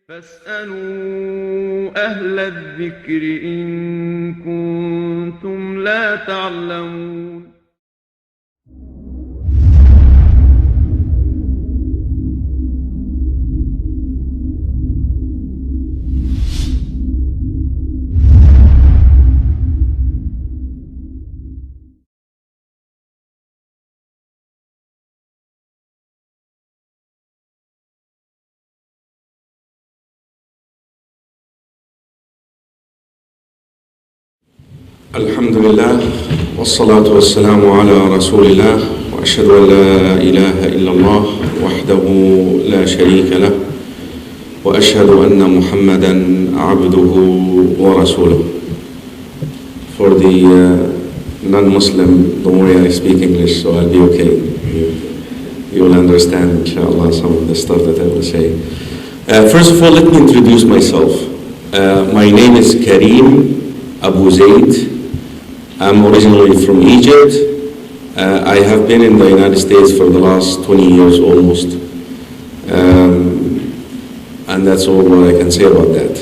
فاسألوا أهل الذكر إن كنتم لا تعلمون. الحمد لله والصلاة والسلام على رسول الله وأشهد أن لا إله إلا الله وحده لا شريك له وأشهد أن محمدا عبده ورسوله. For the non-Muslim, don't worry, I speak English, so I'll be okay. You will understand, inshallah, some of the stuff that I will say. First of all, let me introduce myself. My name is Karim AbuZaid. I'm originally from Egypt. I have been in the United States for the last 20 years almost. And that's all what I can say about that.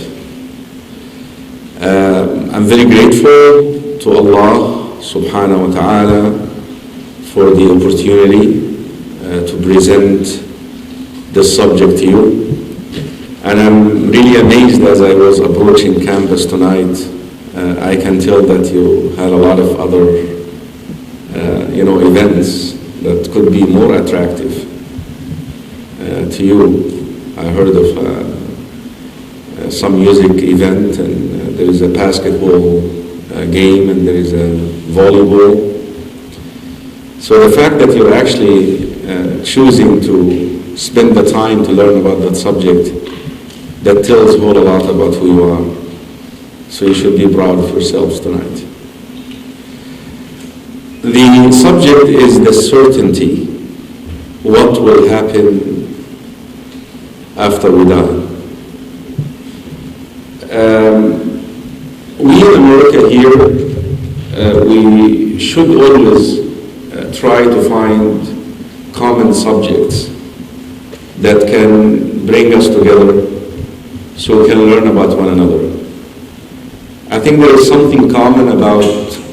I'm very grateful to Allah subhanahu wa ta'ala for the opportunity to present this subject to you. And I'm really amazed as I was approaching campus tonight. I can tell that you had a lot of other, events that could be more attractive to you. I heard of some music event, and there is a basketball game, and there is a volleyball. So the fact that you're actually choosing to spend the time to learn about that subject, that tells a whole lot about who you are. So you should be proud of yourselves tonight. The subject is the certainty. What will happen after we die? We in America here, we should always try to find common subjects that can bring us together so we can learn about one another. I think there is something common about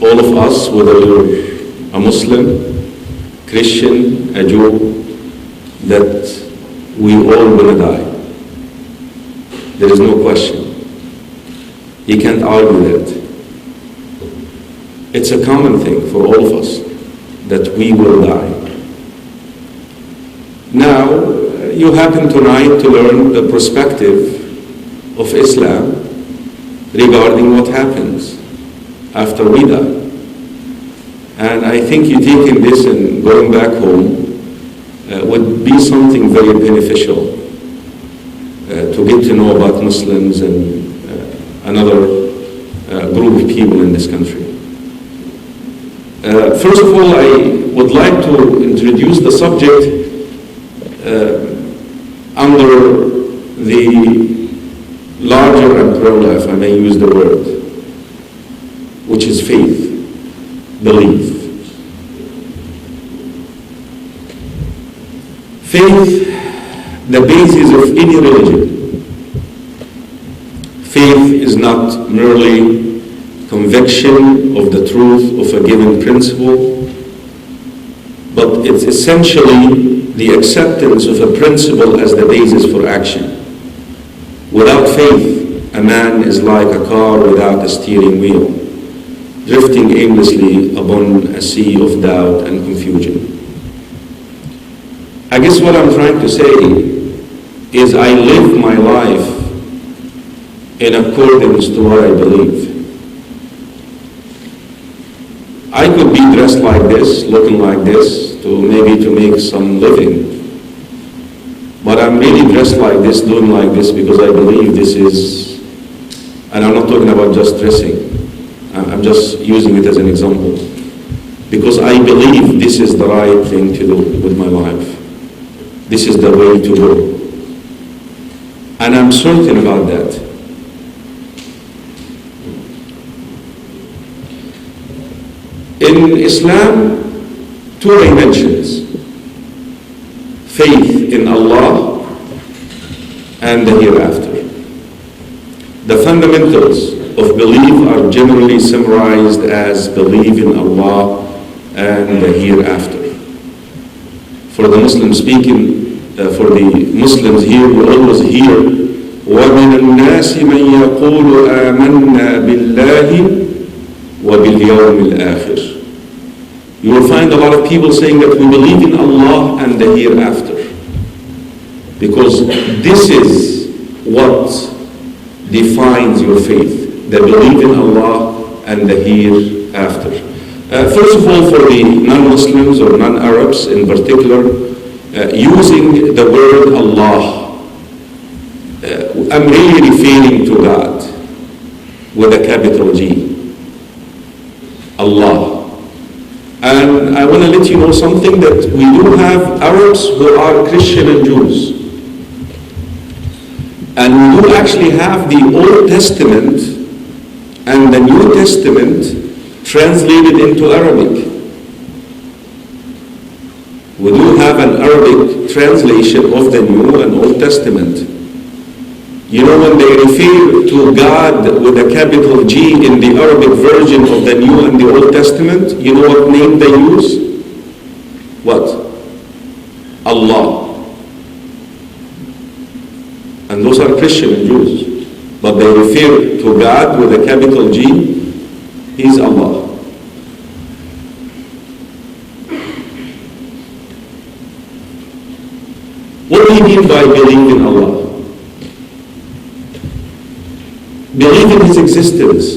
all of us, whether you're a Muslim, Christian, a Jew, that we all will die. There is no question. You can't argue that. It's a common thing for all of us that we will die. Now, you happen tonight to learn the perspective of Islam regarding what happens after we die. And I think you taking this and going back home would be something very beneficial to get to know about Muslims and another group of people in this country. First of all, I would like to introduce the subject under the larger umbrella, if I may use the word, which is faith, belief. Faith, the basis of any religion. Faith is not merely conviction of the truth of a given principle, but it's essentially the acceptance of a principle as the basis for action. Without faith, a man is like a car without a steering wheel, drifting aimlessly upon a sea of doubt and confusion. I guess what I'm trying to say is I live my life in accordance to what I believe. I could be dressed like this, looking like this, to make some living. But I'm really dressed like this, doing like this, because I believe this is, and I'm not talking about just dressing, I'm just using it as an example, because I believe this is the right thing to do with my life. This is the way to go. And I'm certain about that. In Islam, two dimensions: faith in Allah and the hereafter. The fundamentals of belief are generally summarized as believe in Allah and the hereafter. For the Muslims here, we always hear وَمِنَ النَّاسِ مَنْ يَقُولُ آمَنَّا بِاللَّهِ وَبِالْيَوْمِ الْآخِرِ. You will find a lot of people saying that we believe in Allah and the hereafter, because this is what defines your faith, the belief in Allah and the hereafter. First of all, for the non-Muslims or non-Arabs in particular, using the word Allah, I'm really referring to God with a capital G, Allah. And I want to let you know something, that we do have Arabs who are Christian and Jews. And we do actually have the Old Testament and the New Testament translated into Arabic. We do have an Arabic translation of the New and Old Testament. You know, when they refer to God with a capital G in the Arabic version of the New and the Old Testament, you know what name they use? What? Allah. And those are Christian and Jews. But they refer to God with a capital G, He's Allah. What do you mean by believe in Allah? Believe in His existence.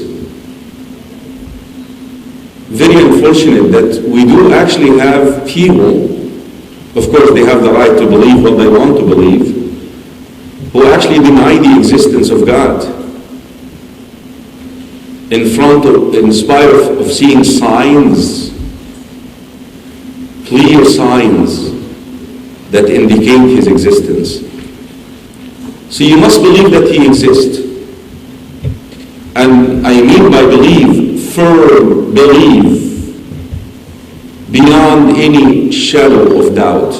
Very unfortunate that we do actually have people, of course they have the right to believe what they want to believe, who actually deny the existence of God in spite of seeing signs, clear signs that indicate His existence. So you must believe that He exists. And I mean by believe, firm belief, beyond any shadow of doubt.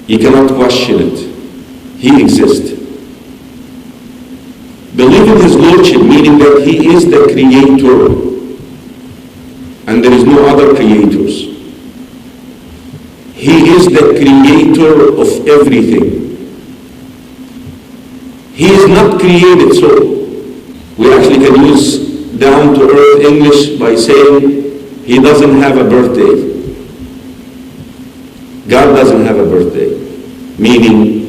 You cannot question it. He exists. Believe in His Lordship, meaning that He is the Creator and there is no other creators. He is the Creator of everything. He is not created, so we actually can use down to earth English by saying He doesn't have a birthday. God doesn't have a birthday, meaning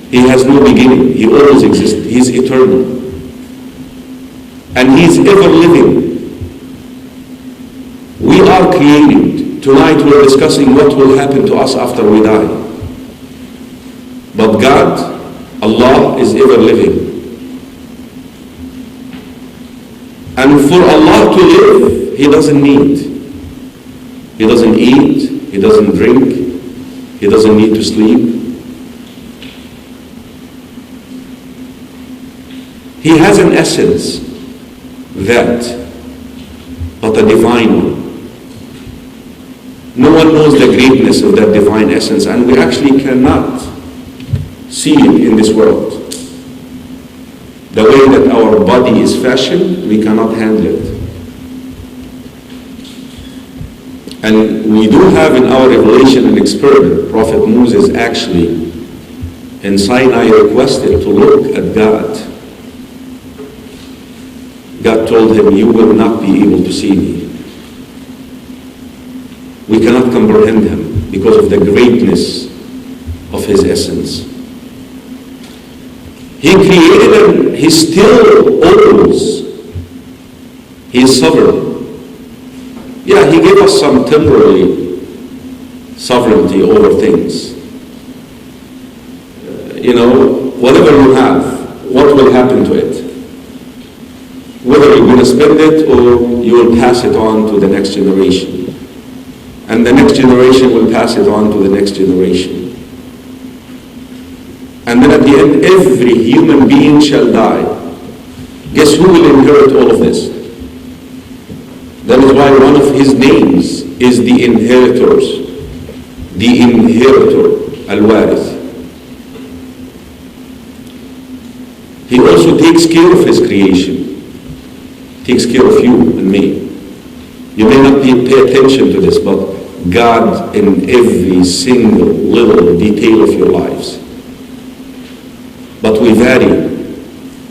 He has no beginning. He always exists. He's eternal. And He's ever living. We are created. Tonight we're discussing what will happen to us after we die. But God, Allah, is ever living. And for Allah to live, He doesn't need. He doesn't eat. He doesn't drink. He doesn't need to sleep. He has an essence, but a divine one. No one knows the greatness of that divine essence, and we actually cannot see it in this world. The way that our body is fashioned, we cannot handle it. And we do have in our revelation an experiment. Prophet Moses actually in Sinai requested to look at God. God told him, you will not be able to see me. We cannot comprehend Him because of the greatness of His essence. He created and He still owns. He is sovereign. Yeah, He gave us some temporary sovereignty over things. Whatever you have, what will happen to it? Whether you're going to spend it or you will pass it on to the next generation. And the next generation will pass it on to the next generation. And then at the end, every human being shall die. Guess who will inherit all of this? That is why one of His names is the inheritors. The inheritor, Al-Warith. He also takes care of His creation, takes care of you and me. You may not pay attention to this, but God in every single little detail of your lives. But we vary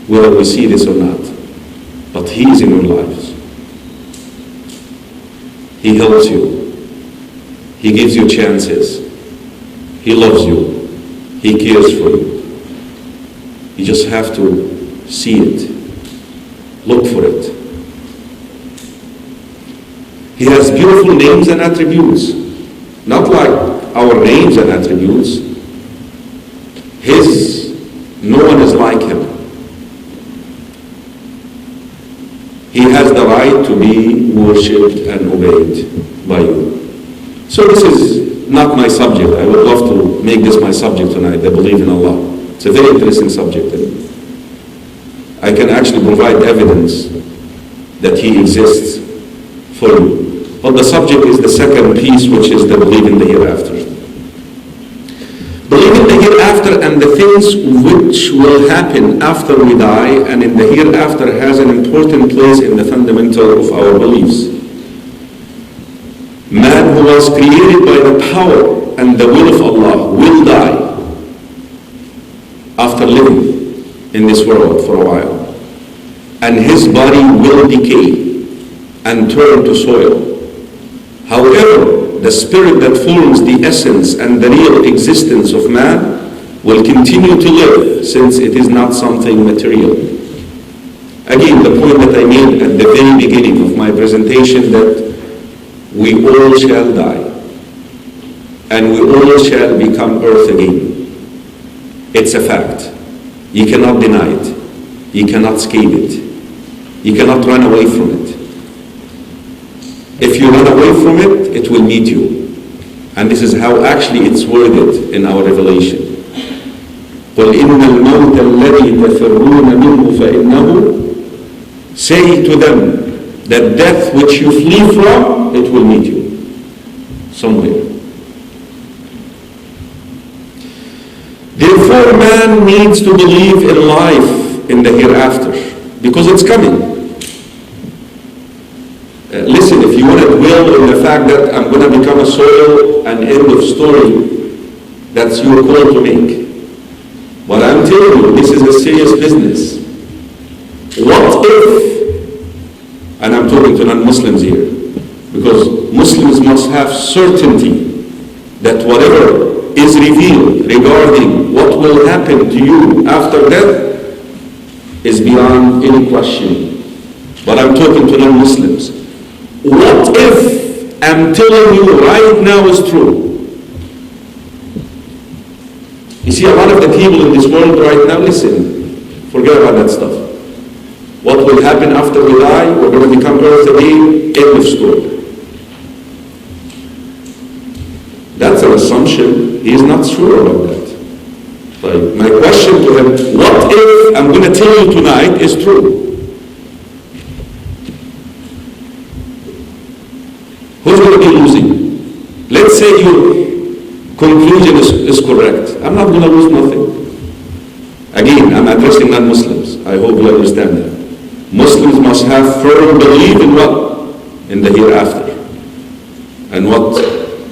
whether we see this or not. But He is in your lives. He helps you. He gives you chances. He loves you. He cares for you. You just have to see it. Look for it. He has beautiful names and attributes. Not like our names and attributes. No one is like Him. He has the right to be worshipped and obeyed by you. So this is not my subject. I would love to make this my subject tonight, the belief in Allah. It's a very interesting subject. I can actually provide evidence that He exists for you. But the subject is the second piece, which is the belief in the hereafter. Believe in the hereafter and the things which will happen after we die, and in the hereafter has an important place in the fundamental of our beliefs. Man who was created by the power and the will of Allah will die after living in this world for a while. And his body will decay and turn to soil. However, the spirit that forms the essence and the real existence of man will continue to live, since it is not something material. Again, the point that I made at the very beginning of my presentation, that we all shall die and we all shall become earth again. It's a fact. You cannot deny it. You cannot escape it. You cannot run away from it. If you run away from it, it will meet you. And this is how actually it's worded in our revelation. قُلْ إِنَّ الْمَوْتَ الَّذِي تَفِرُّونَ مِنْهُ فَإِنَّهُ Say to them that death which you flee from, it will meet you somewhere. Therefore, man needs to believe in life in the hereafter, because it's coming. Listen, if you want to dwell in the fact that I'm going to become a soil and end of story, that's your call to make. But I'm telling you, this is a serious business. What if, and I'm talking to non-Muslims here, because Muslims must have certainty that whatever is revealed regarding what will happen to you after death is beyond any question. But I'm talking to non-Muslims. What if I'm telling you right now is true? You see, a lot of the people in this world right now, listen, forget about that stuff. What will happen after we die? We're going to become earth again, end of story. That's an assumption. He is not sure about that. But my question to him, what if I'm going to tell you tonight is true? Who's going to be losing? Let's say your conclusion is correct. I'm not going to lose nothing. Again, I'm addressing non-Muslims. I hope you understand that. Muslims must have firm belief in what? In the hereafter. And what?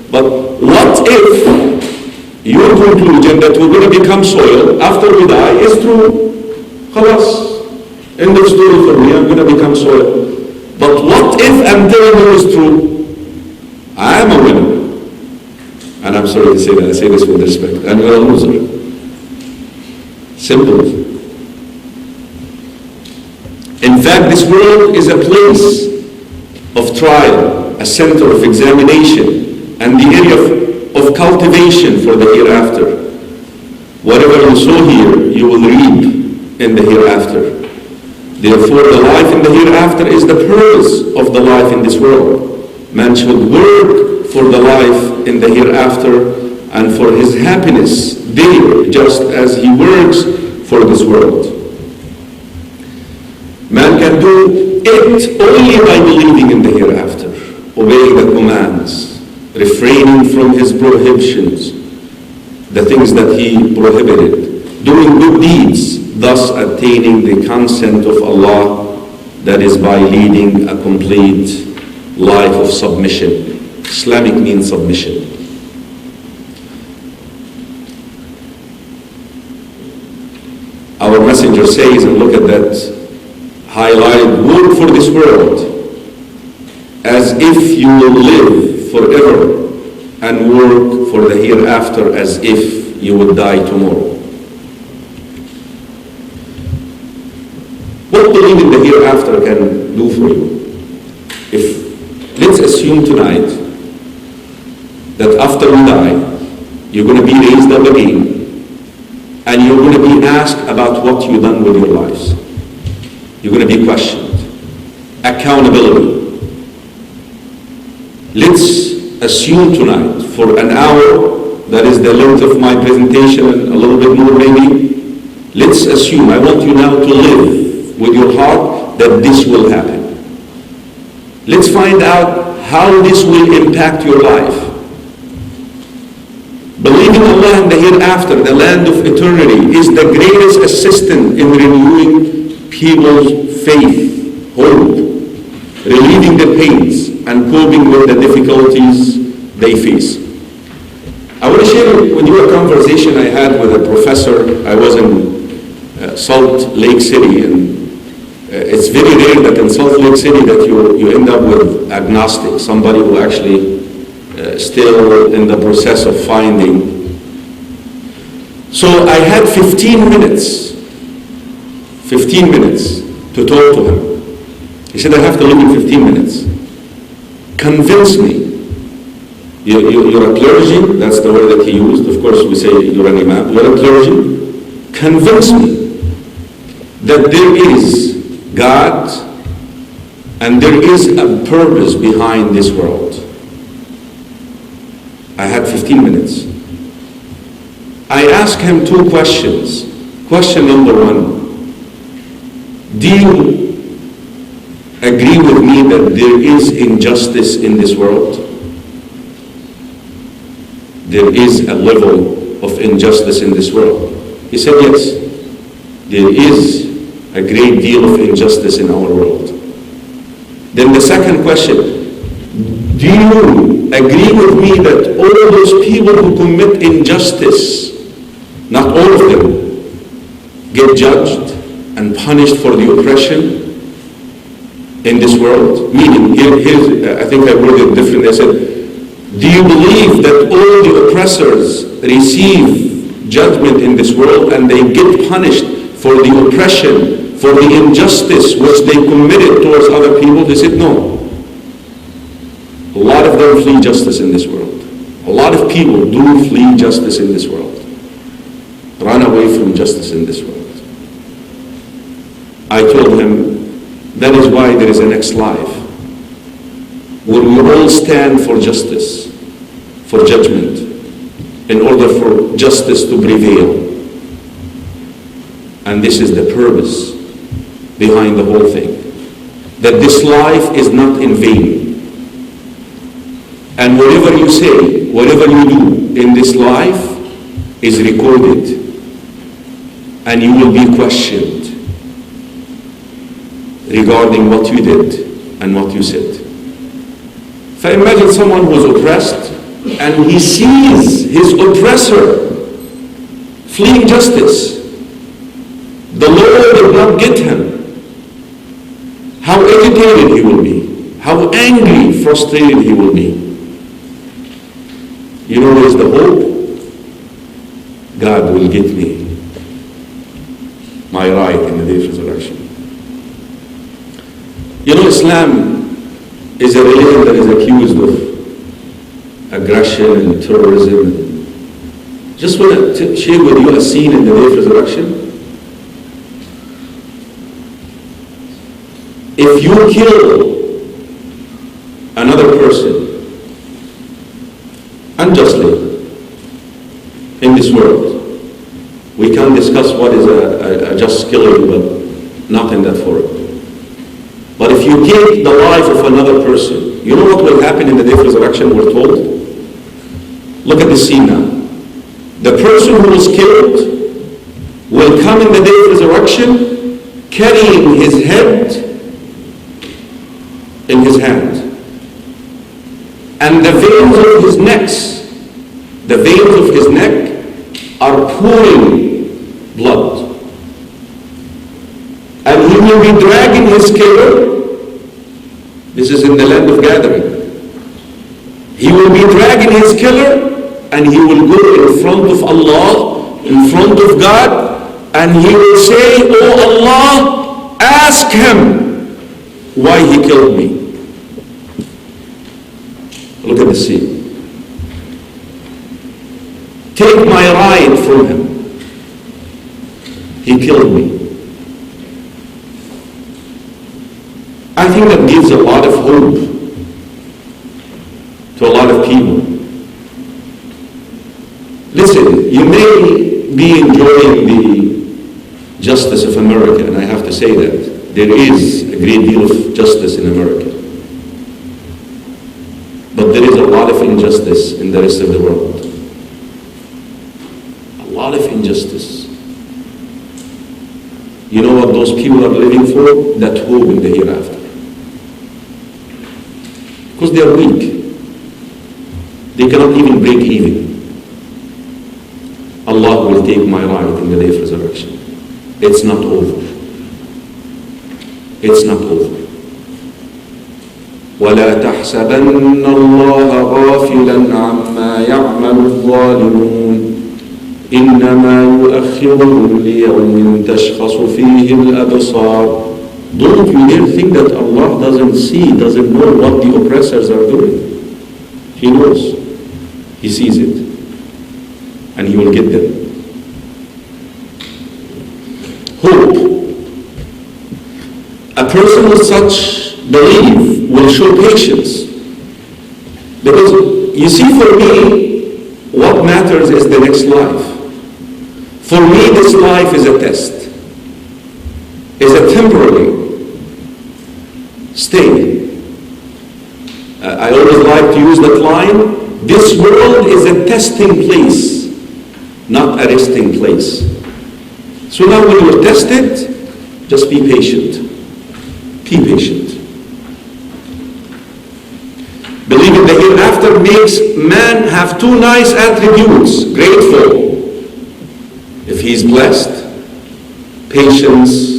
But what if your conclusion that we're going to become soil after we die is true? Khalas. End of story for me, I'm going to become soil. But what if I'm telling you is true? I am a winner. And I'm sorry to say that, I say this with respect. And you're a loser. Simple. In fact, this world is a place of trial, a center of examination, and the area of cultivation for the hereafter. Whatever you sow here, you will reap in the hereafter. Therefore, the life in the hereafter is the purpose of the life in this world. Man should work for the life in the hereafter and for his happiness there, just as he works for this world. Man can do it only by believing in the hereafter, obeying the commands, refraining from his prohibitions, the things that he prohibited, doing good deeds, thus attaining the consent of Allah, that is by leading a complete life of submission. Islamic means submission. Our messenger says, and look at that highlighted, work for this world as if you will live forever, and work for the hereafter as if you would die tomorrow. What believing the hereafter can do for you? Let's assume tonight that after you die, you're going to be raised up again, and you're going to be asked about what you've done with your lives. You're going to be questioned. Accountability. Let's assume tonight for an hour, that is the length of my presentation and a little bit more maybe. Let's assume, I want you now to live with your heart that this will happen. Let's find out how this will impact your life. Believing Allah and the hereafter, the land of eternity, is the greatest assistant in renewing people's faith, hope, relieving the pains, and coping with the difficulties they face. I want to share with you a conversation I had with a professor. I was in Salt Lake City, and it's very rare that in Salt Lake City that you end up with agnostic, somebody who actually still in the process of finding. So I had 15 minutes to talk to him. He said, I have to leave in 15 minutes. Convince me. You're a clergy, that's the word that he used. Of course, we say you're an imam. You're a clergy. Convince me that there is God and there is a purpose behind this world. I had 15 minutes. I asked him two questions. Question number one, do you agree with me that there is injustice in this world? There is a level of injustice in this world. He said, yes, there is a great deal of injustice in our world. Then the second question, do you agree with me that all those people who commit injustice, not all of them, get judged and punished for the oppression in this world? Meaning, I think I worded it differently. I said, do you believe that all the oppressors receive judgment in this world and they get punished for the oppression, for the injustice which they committed towards other people? They said, no. A lot of them flee justice in this world. A lot of people do flee justice in this world. Run away from justice in this world. I told him, that is why there is a next life, where we all stand for justice, for judgment, in order for justice to prevail. And this is the purpose behind the whole thing. That this life is not in vain. And whatever you say, whatever you do in this life is recorded. And you will be questioned regarding what you did and what you said. If I imagine someone who is oppressed and he sees his oppressor fleeing justice, the law did not get him, how agitated he will be, how angry, frustrated he will be. You know, where's the hope? God will get me my right in the day of resurrection. You know, Islam is a religion that is accused of aggression and terrorism. Just want to share with you a scene in the day of resurrection. If you kill another person unjustly in this world, we can discuss what is a just killing, but not in that forum. But if you take the life of another person, you know what will happen in the day of resurrection, we're told? Look at the scene now. The person who was killed will come in the day of resurrection carrying his head in his hand. And the veins of his neck are pouring blood. And he will be dragging his killer. This is in the land of gathering. He will be dragging his killer, and he will go in front of Allah, in front of God, and he will say, "Oh Allah, ask him why he killed me." Look at the scene. Take my right from him. He killed me. I think that gives a lot of hope to a lot of people. Listen, you may be enjoying the justice of America, and I have to say that there is a great deal of justice in America. But there is a lot of injustice in the rest of the world. A lot of injustice. You know what those people are living for? That hope in the hereafter. Because they are weak. They cannot even break even. Allah will take my right in the day of resurrection. It's not over. It's not over. وَلَا تَحْسَبَنَّ اللَّهَ غَافِلًا عَمَّا يَعْمَلُ الظَّالِمُونَ إِنَّمَا يُؤَخِّرُهُمْ لِيَوْمٍ تَشْخَصُ فِيهِ الْأَبْصَارُ. Don't you dare think that Allah doesn't see, doesn't know what the oppressors are doing. He knows. He sees it. And He will get them. Hope. A person with such belief will show patience. Because, you see, for me, what matters is the next life. For me, this life is a test. Is a temporary stay. I always like to use that line. This world is a testing place, not a resting place. So now when you're tested, just be patient. Be patient. Believing the hereafter makes man have two nice attributes. Grateful, if he's blessed. Patience,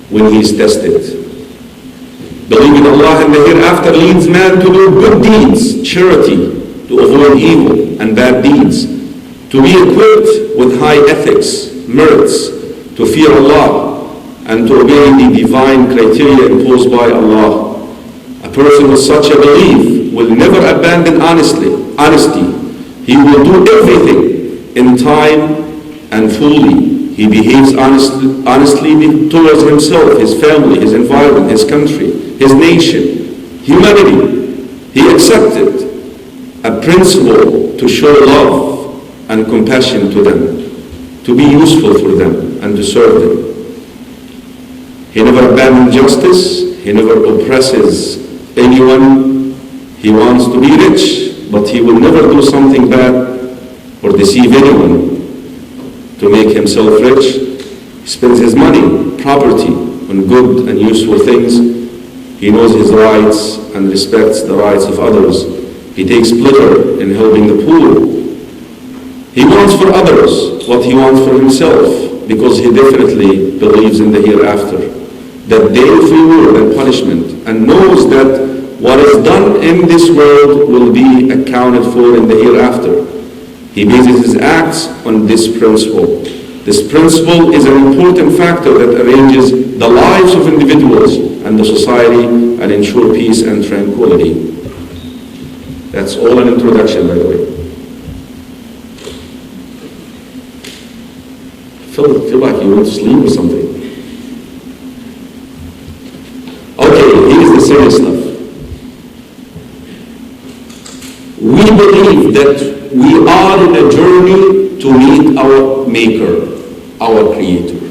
when he is tested. Believing Allah and the hereafter leads man to do good deeds, charity, to avoid evil and bad deeds, to be equipped with high ethics, merits, to fear Allah, and to obey the divine criteria imposed by Allah. A person with such a belief will never abandon honesty. He will do everything in time and fully. He behaves honestly towards himself, his family, his environment, his country, his nation, humanity. He accepted a principle to show love and compassion to them, to be useful for them and to serve them. He never abandons justice. He never oppresses anyone. He wants to be rich, but he will never do something bad or deceive anyone to make himself rich. He spends his money, property, on good and useful things. He knows his rights and respects the rights of others. He takes pleasure in helping the poor. He wants for others what he wants for himself, because he definitely believes in the hereafter, that day of reward and punishment, and knows that what is done in this world will be accounted for in the hereafter. He bases his acts on this principle. This principle is an important factor that arranges the lives of individuals and the society and ensure peace and tranquility. That's all an introduction, by the way. Feel like you want to sleep or something. Okay, here's the serious stuff. We believe that we are in a journey to meet our Maker, our Creator.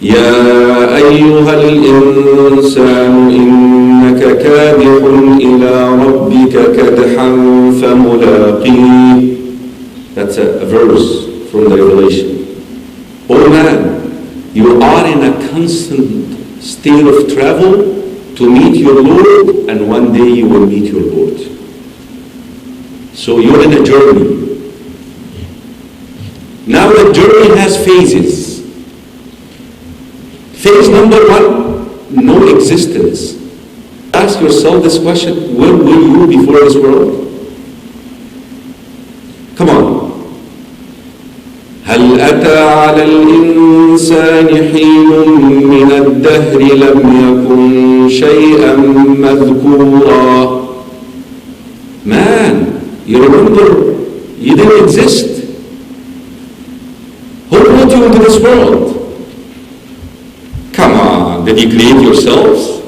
يا أيها الإنسان إنك كادح إلى ربك كدحا فملاقيه. That's a verse from the revelation. Oh man, you are in a constant state of travel to meet your Lord, and one day you will meet your Lord. So you're in a journey. Now the journey has phases. Phase number one, no existence. Ask yourself this question: where were you before this world? Come on. هل أتى على الإنسان حين من الدهر لم يكن شيئا مذكورا. Man, you remember you didn't exist. Who brought you into this world? Come on, did you create yourselves?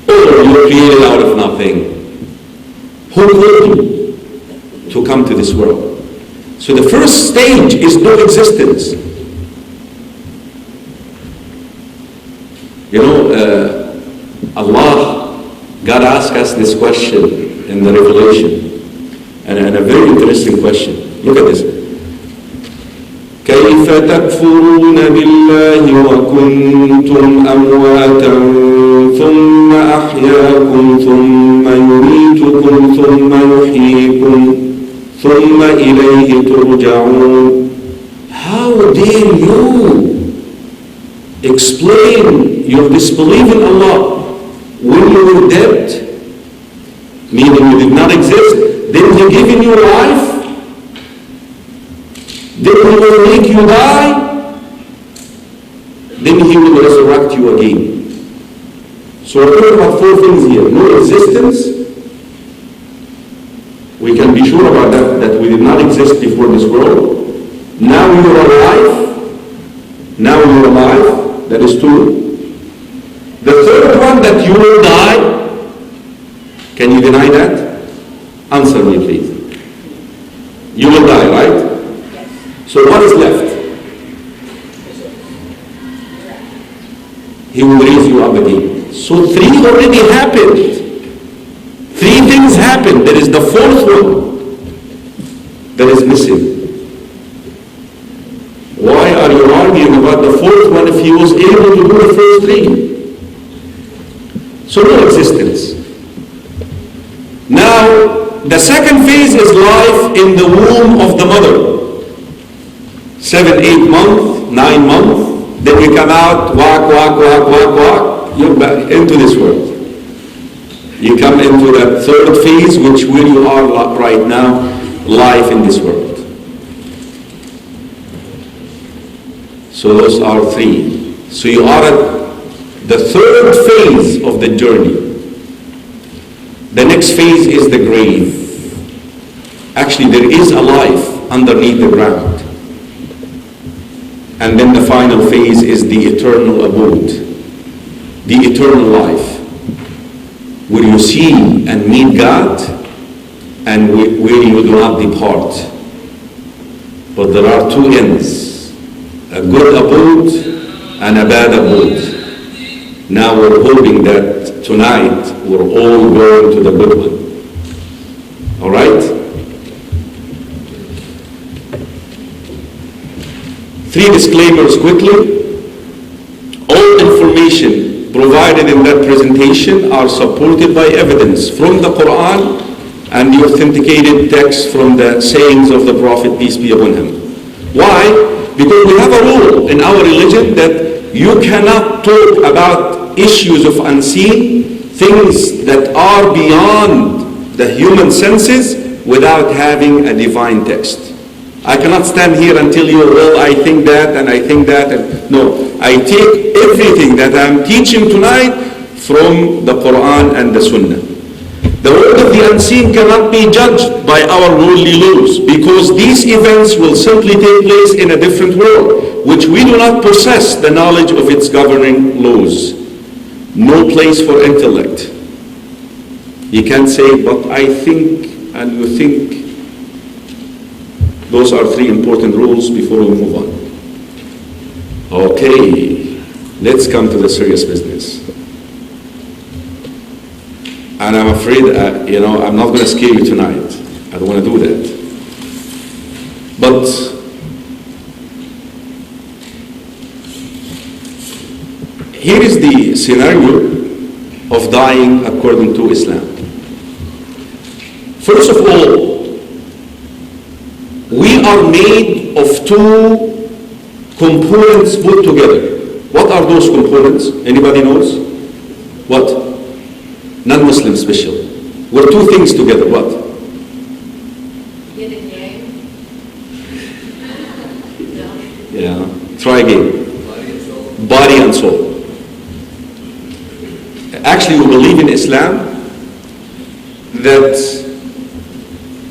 Or you were created out of nothing? Who called you to come to this world? So the first stage is no existence. You know, Allah, God asked us this question in the Revelation, and a very interesting question. Look at this. كيف تكفرون بالله وكنتم أمواتا ثم أحياكم ثم يميتكم ثم يحييكم ثم إليه ترجعون. How dare you explain your disbelief in Allah when you were dead, meaning you did not exist? Didn't He give you life? Didn't He will make you die? Then He will resurrect you again. So we're talking about four things here: no existence. We can be sure about that we did not exist before this world. Now you are alive. Now you are alive. That is two. The third one, that you will die. Can you deny that? Answer me, please. You will die, right? So what is left? He will raise you up again. So three already happened. Three things happened. There is the fourth one that is missing. Why are you arguing about the fourth one if He was able to do the first three? So no existence. Now, the second phase is life in the womb of the mother. 7, 8 months, 9 months, then you come out, walk, you're back into this world. You come into that third phase, which where you are right now, life in this world. So those are three. So you are at the third phase of the journey. The next phase is the grave. Actually, there is a life underneath the ground. And then the final phase is the eternal abode, the eternal life, where you see and meet God and where you do not depart. But there are two ends, a good abode and a bad abode. Now we're hoping that tonight we're all going to the good one. All right? 3 disclaimers quickly. All information provided in that presentation are supported by evidence from the Quran and the authenticated text from the sayings of the Prophet, peace be upon him. Why? Because we have a rule in our religion that you cannot talk about issues of unseen, things that are beyond the human senses, without having a divine text. I cannot stand here and tell you, well, I think that and I think that. No, I take everything that I'm teaching tonight from the Quran and the Sunnah. The world of the unseen cannot be judged by our worldly laws, because these events will simply take place in a different world, which we do not possess the knowledge of its governing laws. No place for intellect. You can't say, but I think and you think. Those are 3 important rules before we move on. Okay, let's come to the serious business. And I'm afraid, I'm not going to scare you tonight. I don't want to do that. But here is the scenario of dying according to Islam. First of all, we are made of two components put together. What are those components? Anybody knows? What? Non-Muslim special. We're two things together. What? Yin and yang. Yeah. Try again. Body and soul. Actually, we believe in Islam that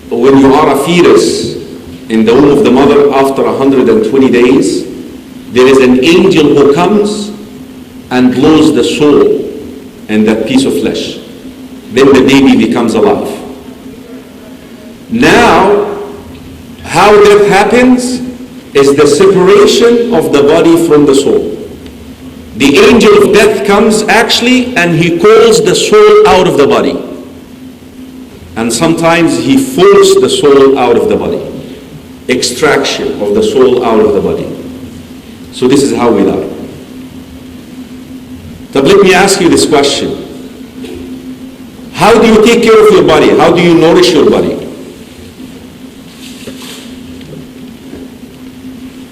when you are a fetus in the womb of the mother after 120 days, there is an angel who comes and blows the soul in that piece of flesh. Then the baby becomes alive. Now, how that happens is the separation of the body from the soul. The angel of death comes actually and he calls the soul out of the body. And sometimes he forces the soul out of the body. Extraction of the soul out of the body. So this is how we die. So let me ask you this question. How do you take care of your body? How do you nourish your body?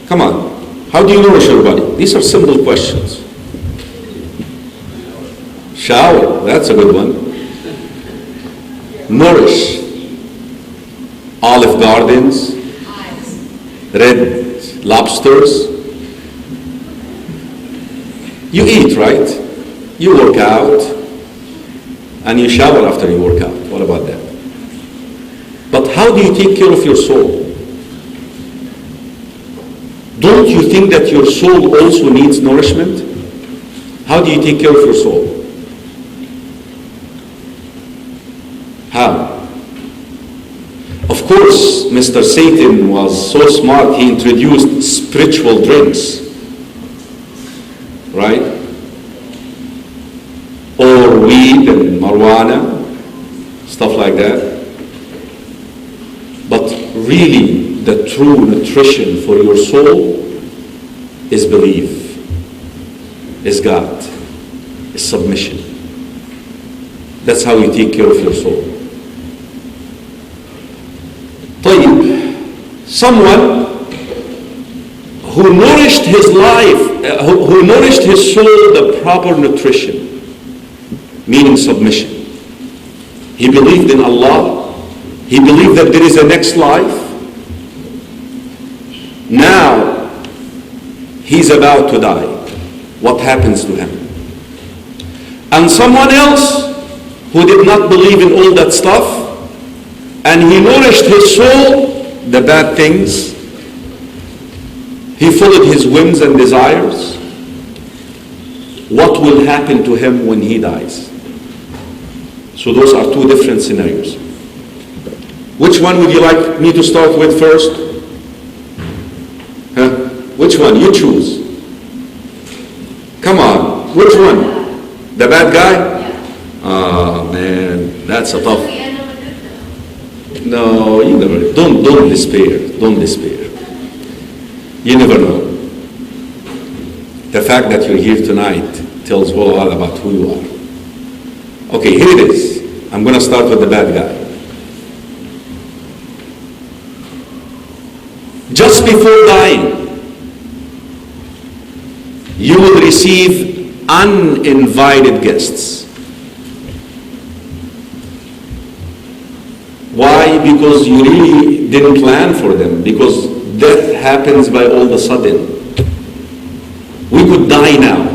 Come on. How do you nourish your body? These are simple questions. Shower, that's a good one. Nourish. Olive gardens, red lobsters. You eat, right? You work out, and you shower after you work out. What about that? But how do you take care of your soul? Don't you think that your soul also needs nourishment? How do you take care of your soul? How? Of course, Mr. Satan was so smart, he introduced spiritual drinks, right? Or weed and marijuana, stuff like that. But really, the true nutrition for your soul is belief, is God, is submission. That's how you take care of your soul. Someone who nourished his life, who nourished his soul the proper nutrition, meaning submission. He believed in Allah. He believed that there is a next life. Now, he's about to die. What happens to him? And someone else who did not believe in all that stuff, and he nourished his soul, the bad things. He followed his whims and desires. What will happen to him when he dies? So those are two different scenarios. Which one would you like me to start with first? Huh? Which one? You choose. Come on. Which one? The bad guy? Oh man, that's a tough. No, you never. Don't despair. Don't despair. You never know. The fact that you're here tonight tells a lot about who you are. Okay, here it is. I'm going to start with the bad guy. Just before dying, you will receive uninvited guests. Why? Because you really didn't plan for them. Because death happens by all of a sudden. We could die now.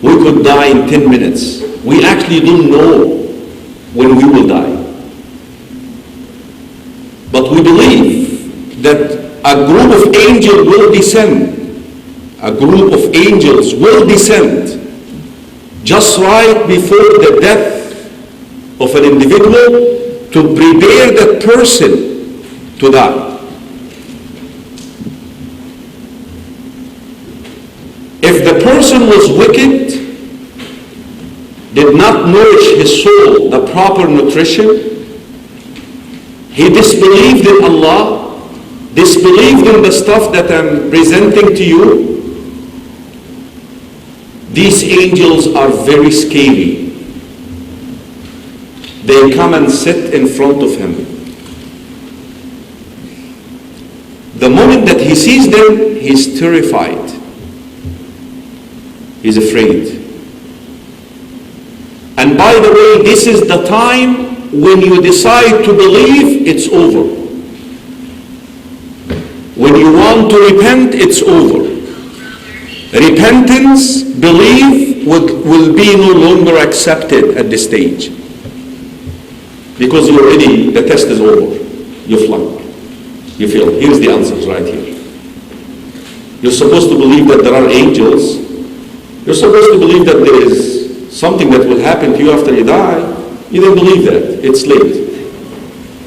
We could die in 10 minutes. We actually don't know when we will die. But we believe that a group of angels will descend. A group of angels will descend just right before the death of an individual, to prepare that person to die. If the person was wicked, did not nourish his soul the proper nutrition, he disbelieved in Allah, disbelieved in the stuff that I'm presenting to you, These angels are very scary. They come and sit in front of him. The moment that he sees them, he's terrified. He's afraid. And by the way, this is the time when you decide to believe, it's over. When you want to repent, it's over. Repentance, belief will be no longer accepted at this stage. Because you already, the test is over. You flunk. You feel, here's the answers right here. You're supposed to believe that there are angels. You're supposed to believe that there is something that will happen to you after you die. You don't believe that. It's late.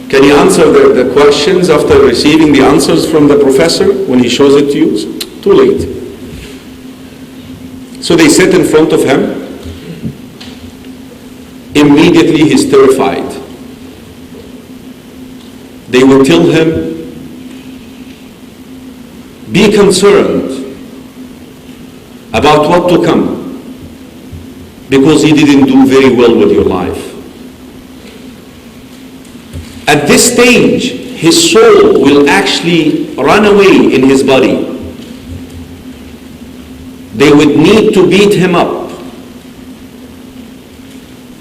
Can you answer the questions after receiving the answers from the professor when he shows it to you? It's too late. So they sit in front of him. Immediately he's terrified. They will tell him, be concerned about what to come, because you didn't do very well with your life. At this stage, his soul will actually run away in his body. They would need to beat him up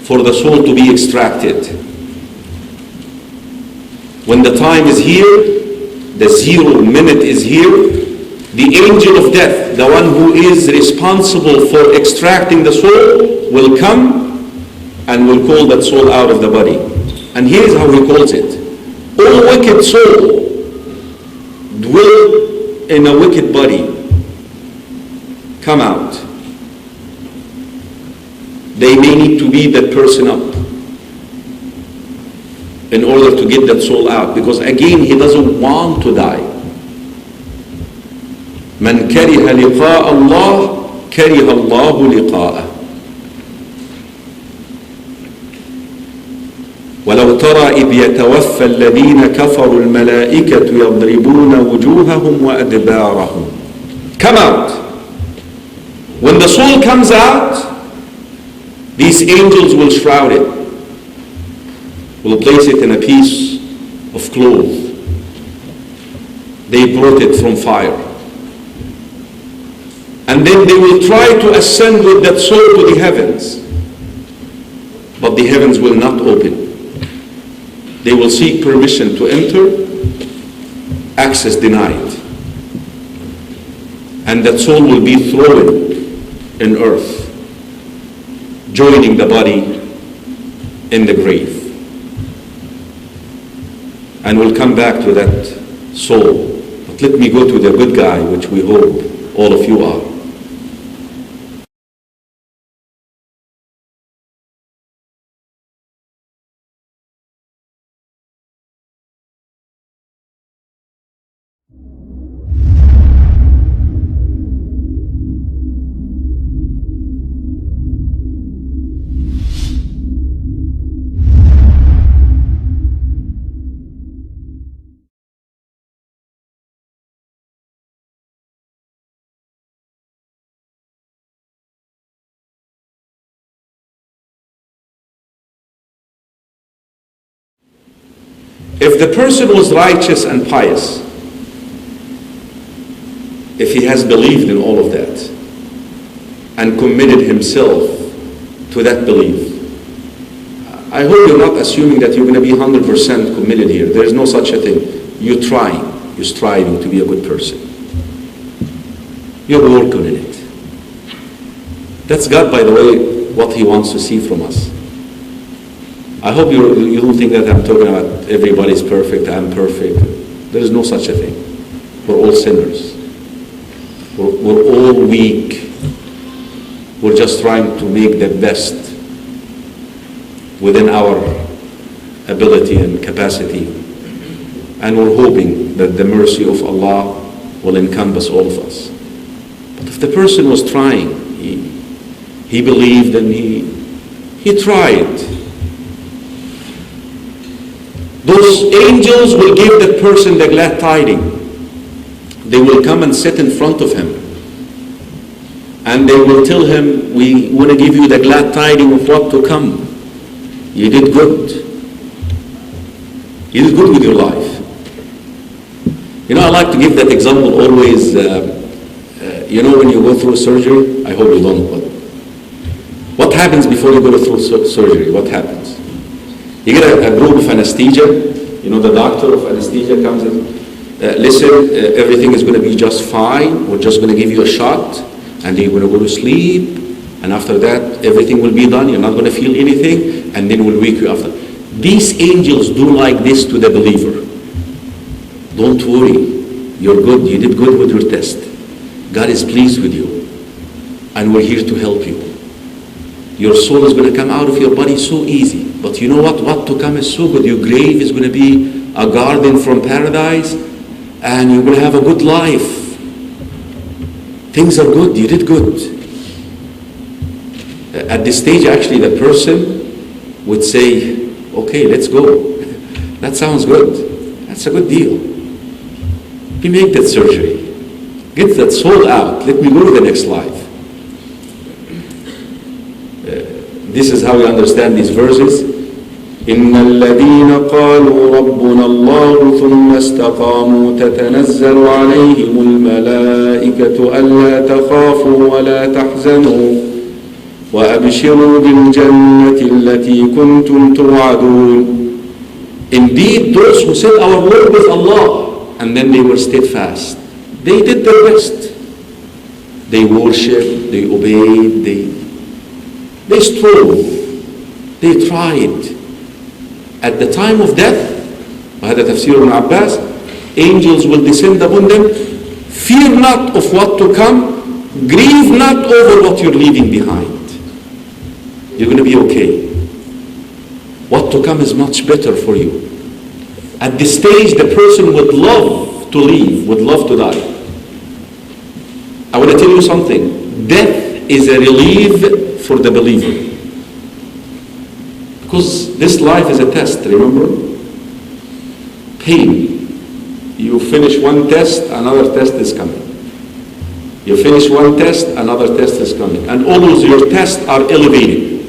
for the soul to be extracted. When the time is here, the 0 minute is here, the angel of death, the one who is responsible for extracting the soul, will come and will call that soul out of the body. And here's how he calls it. All wicked soul dwell in a wicked body. Come out. They may need to beat that person up in order to get that soul out, because again, he doesn't want to die. من كره لقاء الله كره الله لقاءه. ولو ترى إذ يتوفى الذين كفروا الملائكة يضربون وجوههم وأدبارهم. Come out. When the soul comes out, these angels will shroud it, will place it in a piece of cloth. They brought it from fire. And then they will try to ascend with that soul to the heavens. But the heavens will not open. They will seek permission to enter, access denied. And that soul will be thrown in earth, joining the body in the grave. And we'll come back to that soul. But let me go to the good guy, which we hope all of you are. If the person was righteous and pious, if he has believed in all of that and committed himself to that belief, I hope you're not assuming that you're going to be 100% committed here. There is no such a thing. You're trying. You're striving to be a good person. You're working in it. That's God, by the way, what He wants to see from us. I hope you don't think that I'm talking about everybody's perfect, I'm perfect. There is no such a thing. We're all sinners. We're all weak. We're just trying to make the best within our ability and capacity. And we're hoping that the mercy of Allah will encompass all of us. But if the person was trying, he believed and he tried, those angels will give that person the glad tidings. They will come and sit in front of him and they will tell him, we want to give you the glad tidings of what to come. You did good. You did good with your life. You know, I like to give that example always. You know, when you go through surgery, I hope you don't, but what happens before you go through surgery? What happens? You get a group of anesthesia. You know, the doctor of anesthesia comes in. Listen, everything is going to be just fine. We're just going to give you a shot, and you're going to go to sleep. And after that, everything will be done. You're not going to feel anything, and then we'll wake you after. These angels do like this to the believer. Don't worry. You're good. You did good with your test. God is pleased with you, and we're here to help you. Your soul is going to come out of your body so easy. But you know what? What to come is so good. Your grave is going to be a garden from paradise, and you're going to have a good life. Things are good. You did good. At this stage, actually, the person would say, okay, let's go. That sounds good. That's a good deal. We make that surgery. Get that soul out. Let me go to the next life. This is how we understand these verses. إن الذين قالوا ربنا الله ثم استقاموا تتنزل عليهم الملائكة ألا تخافوا ولا تحزنوا وأبشروا بالجنة التي كنتم توعدون. Indeed, those who said our Lord is Allah, and then they were steadfast. They did their best. They worshipped, they obeyed, they strove, they tried. At the time of death, وهذا تفسير ابن عباس, angels will descend upon them. Fear not of what to come, grieve not over what you're leaving behind. You're going to be okay. What to come is much better for you. At this stage, the person would love to leave, would love to die. I want to tell you something. Death is a relief for the believer. Because this life is a test, remember? Pain. You finish one test, another test is coming. You finish one test, another test is coming. And always your tests are elevated.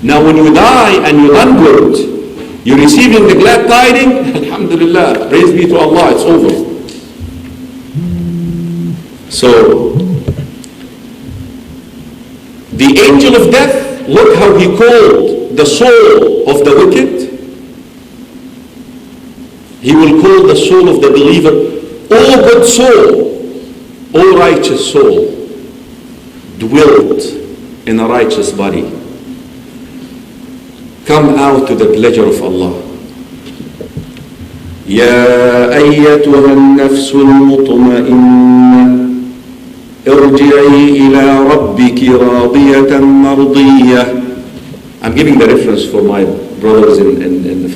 Now when you die and you done good, you're receiving the glad tidings, alhamdulillah, praise be to Allah, it's over. So, the angel of death, look how he called the soul of the wicked. He will call the soul of the believer, O good soul, O righteous soul, dwelt in a righteous body. Come out to the pleasure of Allah. يا أيتها النفس المطمئنة ارجعي إلى ربك راضية مرضية. I'm giving the reference for my brothers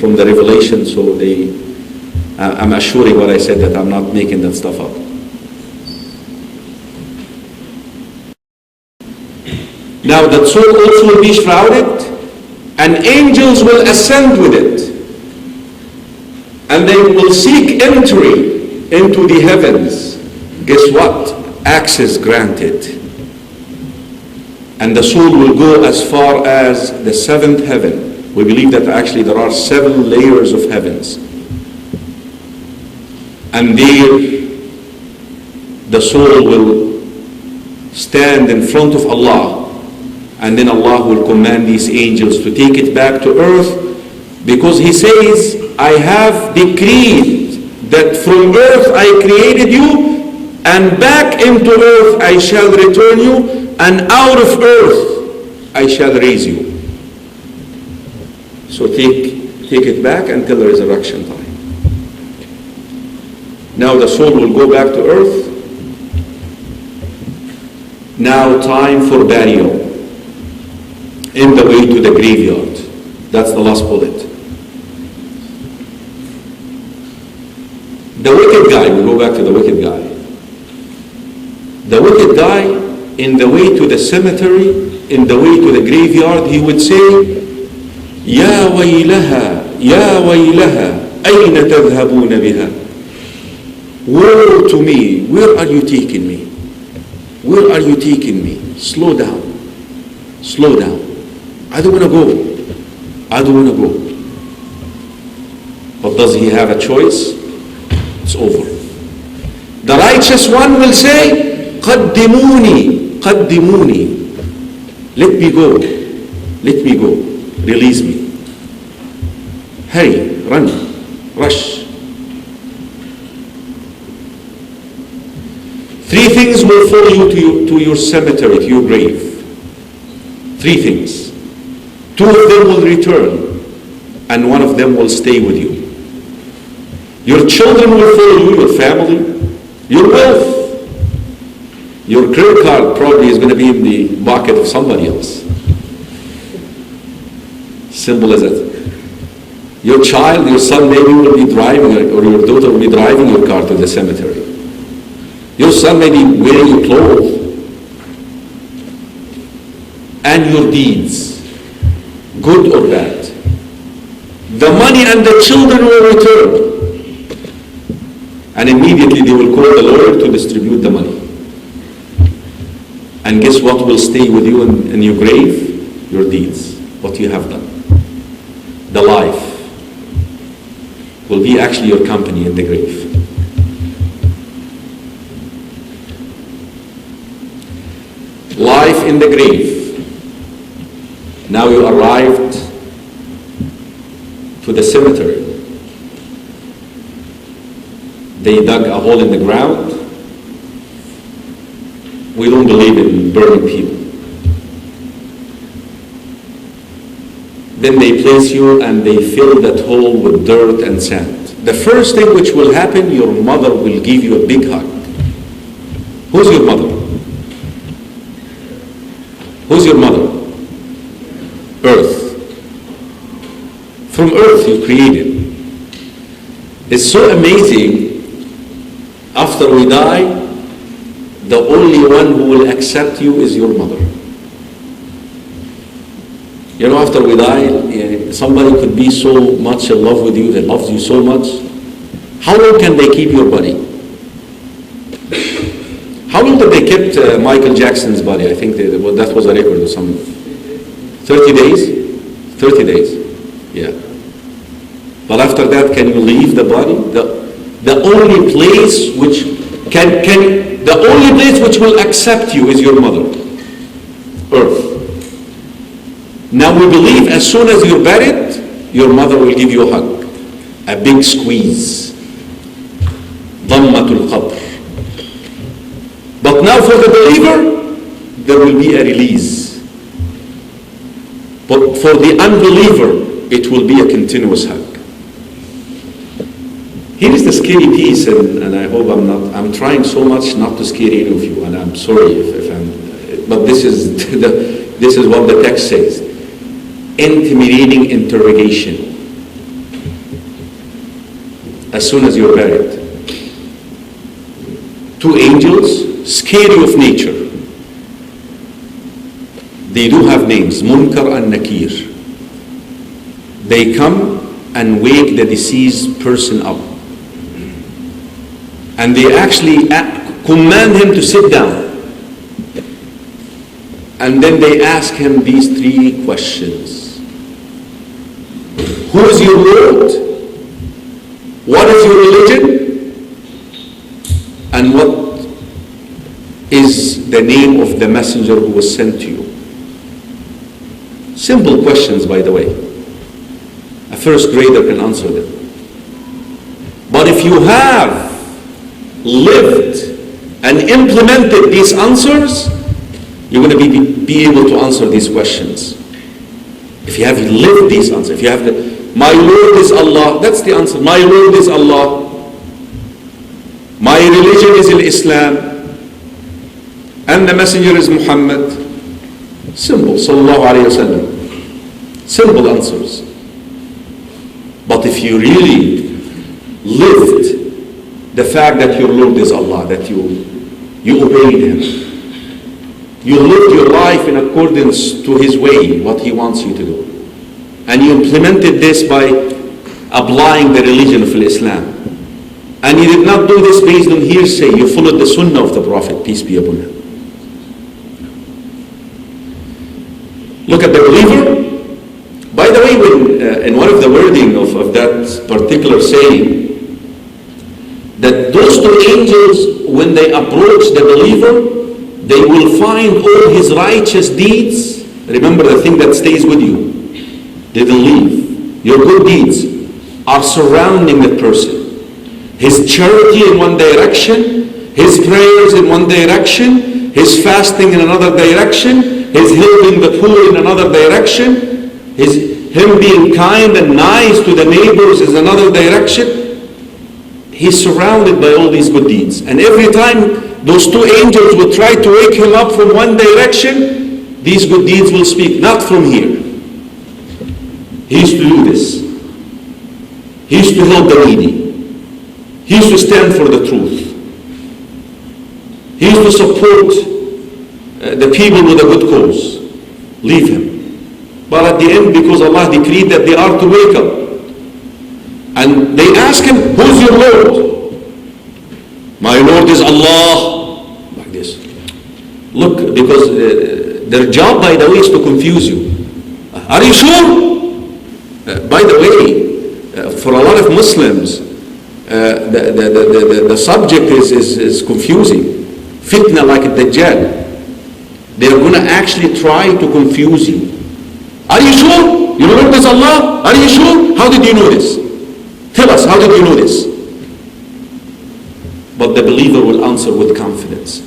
from the Revelation, so I'm assuring what I said, that I'm not making that stuff up. Now that soul also will be shrouded, and angels will ascend with it, and they will seek entry into the heavens. Guess what? Access granted. And the soul will go as far as the seventh heaven. We believe that actually there are 7 layers of heavens. And there, the soul will stand in front of Allah, and then Allah will command these angels to take it back to earth, because He says, I have decreed that from earth I created you, and back into earth I shall return you, and out of earth I shall raise you. So take it back until the resurrection time. Now the soul will go back to earth. Now time for burial in the way to the graveyard. That's the last bullet. The wicked guy, we'll go back to the wicked guy. The wicked guy, in the way to the cemetery, in the way to the graveyard, he would say, يا ويلها يا ويلها أين تذهبون بها? Woe to me, where are you taking me? Where are you taking me? Slow down. Slow down. I don't want to go. I don't want to go. But does he have a choice? It's over. The righteous one will say, قدموني, قدموني. Let me go. Let me go. Release me. Hurry, run, rush. Three things will follow you to your cemetery, to your grave. Three things. Two of them will return, and one of them will stay with you. Your children will follow you, your family, your wealth. Your credit card probably is going to be in the bucket of somebody else. Simple as that. Your child, your son maybe will be driving, or your daughter will be driving your car to the cemetery. Your son may be wearing your clothes. And your deeds, good or bad. The money and the children will return. And immediately they will call the lawyer to distribute the money. And guess what will stay with you in your grave? Your deeds, what you have done. The life will be actually your company in the grave. Life in the grave. Now you arrived to the cemetery. They dug a hole in the ground. We don't believe in burning people. Then they place you and they fill that hole with dirt and sand. The first thing which will happen, your mother will give you a big hug. Who's your mother? Who's your mother? Earth. From earth you created. It's so amazing. After we die, the only one who will accept you is your mother. You know, after we die, somebody could be so much in love with you, they loves you so much. How long can they keep your body? How long did they keep Michael Jackson's body? I think that was a record or something. 30 days? 30 days, yeah. But after that, can you leave the body? The only place which the only place which will accept you is your mother, earth. Now we believe as soon as you're buried, your mother will give you a hug, a big squeeze. ضمة القبر. But now for the believer, there will be a release. But for the unbeliever, it will be a continuous hug. Here is the scary piece, and I hope I'm trying so much not to scare any of you, and I'm sorry if I'm, but this is this is what the text says. Intimidating interrogation. As soon as you're buried. Two angels, scary of nature. They do have names, Munkar and Nakir. They come and wake the deceased person up. And they actually command him to sit down. And then they ask him these three questions. Who is your Lord? What is your religion? And what is the name of the messenger who was sent to you? Simple questions, by the way. A first grader can answer them. But if you have lived and implemented these answers, you're going to be able to answer these questions. If you have lived these answers, if you have my Lord is Allah, that's the answer. My Lord is Allah. My religion is Islam. And the messenger is Muhammad. Simple, sallallahu alayhi wa sallam. Simple answers. But if you really lived the fact that your Lord is Allah, that you obeyed Him, you lived your life in accordance to His way, what He wants you to do, and you implemented this by applying the religion of Islam, and you did not do this based on hearsay, you followed the sunnah of the Prophet, peace be upon him. Look at the believer. By the way, when, in one of the wording of that particular saying, that those two angels, when they approach the believer, they will find all his righteous deeds. Remember the thing that stays with you. They don't leave. Your good deeds are surrounding that person. His charity in one direction, his prayers in one direction, his fasting in another direction, his helping the poor in another direction, him being kind and nice to the neighbors is another direction. He's surrounded by all these good deeds. And every time those two angels will try to wake him up from one direction, these good deeds will speak, not from here. He used to do this. He used to help the needy. He used to stand for the truth. He used to support the people with a good cause. Leave him. But at the end, because Allah decreed that they are to wake up, and they ask him, who's your Lord? My Lord is Allah. Like this. Look, because their job, by the way, is to confuse you. Are you sure? By the way, for a lot of Muslims, the subject is confusing. Fitna like a Dajjal. They are going to actually try to confuse you. Are you sure? Your Lord is Allah? Are you sure? How did you know this? Tell us, how did you know this? But the believer will answer with confidence.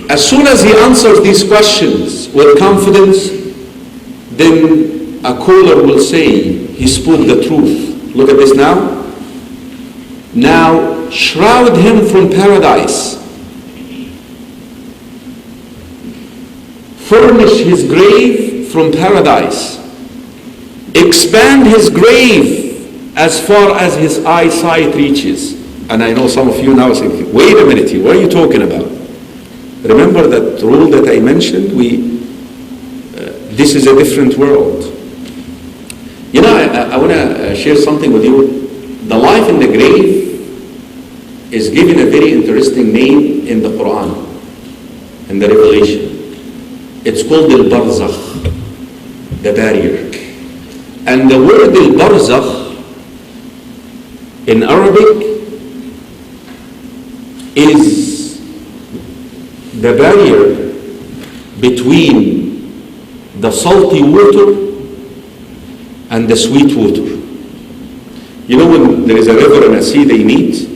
As soon as he answers these questions with confidence, then a caller will say, he spoke the truth. Look at this now. Now, shroud him from paradise. Furnish his grave from paradise. Expand his grave as far as his eyesight reaches. And I know some of you now say, wait a minute here, what are you talking about? Remember that rule that I mentioned? This is a different world. You know, I want to share something with you. The life in the grave is given a very interesting name in the Quran, in the Revelation. It's called al-Barzakh, the barrier. And the word al-Barzakh in Arabic is the barrier between the salty water and the sweet water. You know, when there is a river and a sea, they meet.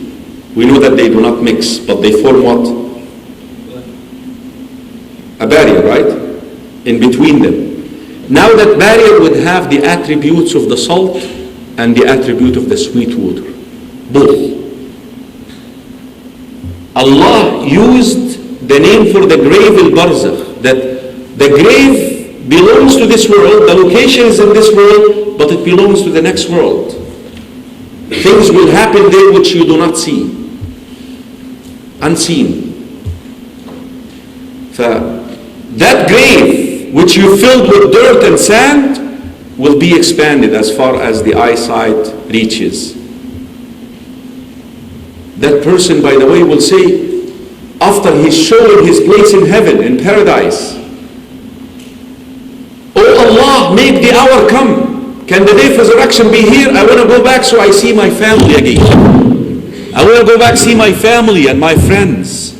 We know that they do not mix, but they form what? A barrier, right? In between them. Now that barrier would have the attributes of the salt and the attribute of the sweet water. Both. Allah used the name for the grave al-Barzakh, that the grave belongs to this world, the location is in this world, but it belongs to the next world. Things will happen there which you do not see. Unseen. That grave which you filled with dirt and sand will be expanded as far as the eyesight reaches. That person, by the way, will say, after he's showing his place in heaven, in paradise, oh Allah, make the hour come. Can the day of resurrection be here? I want to go back so I see my family again. I want to go back see my family and my friends.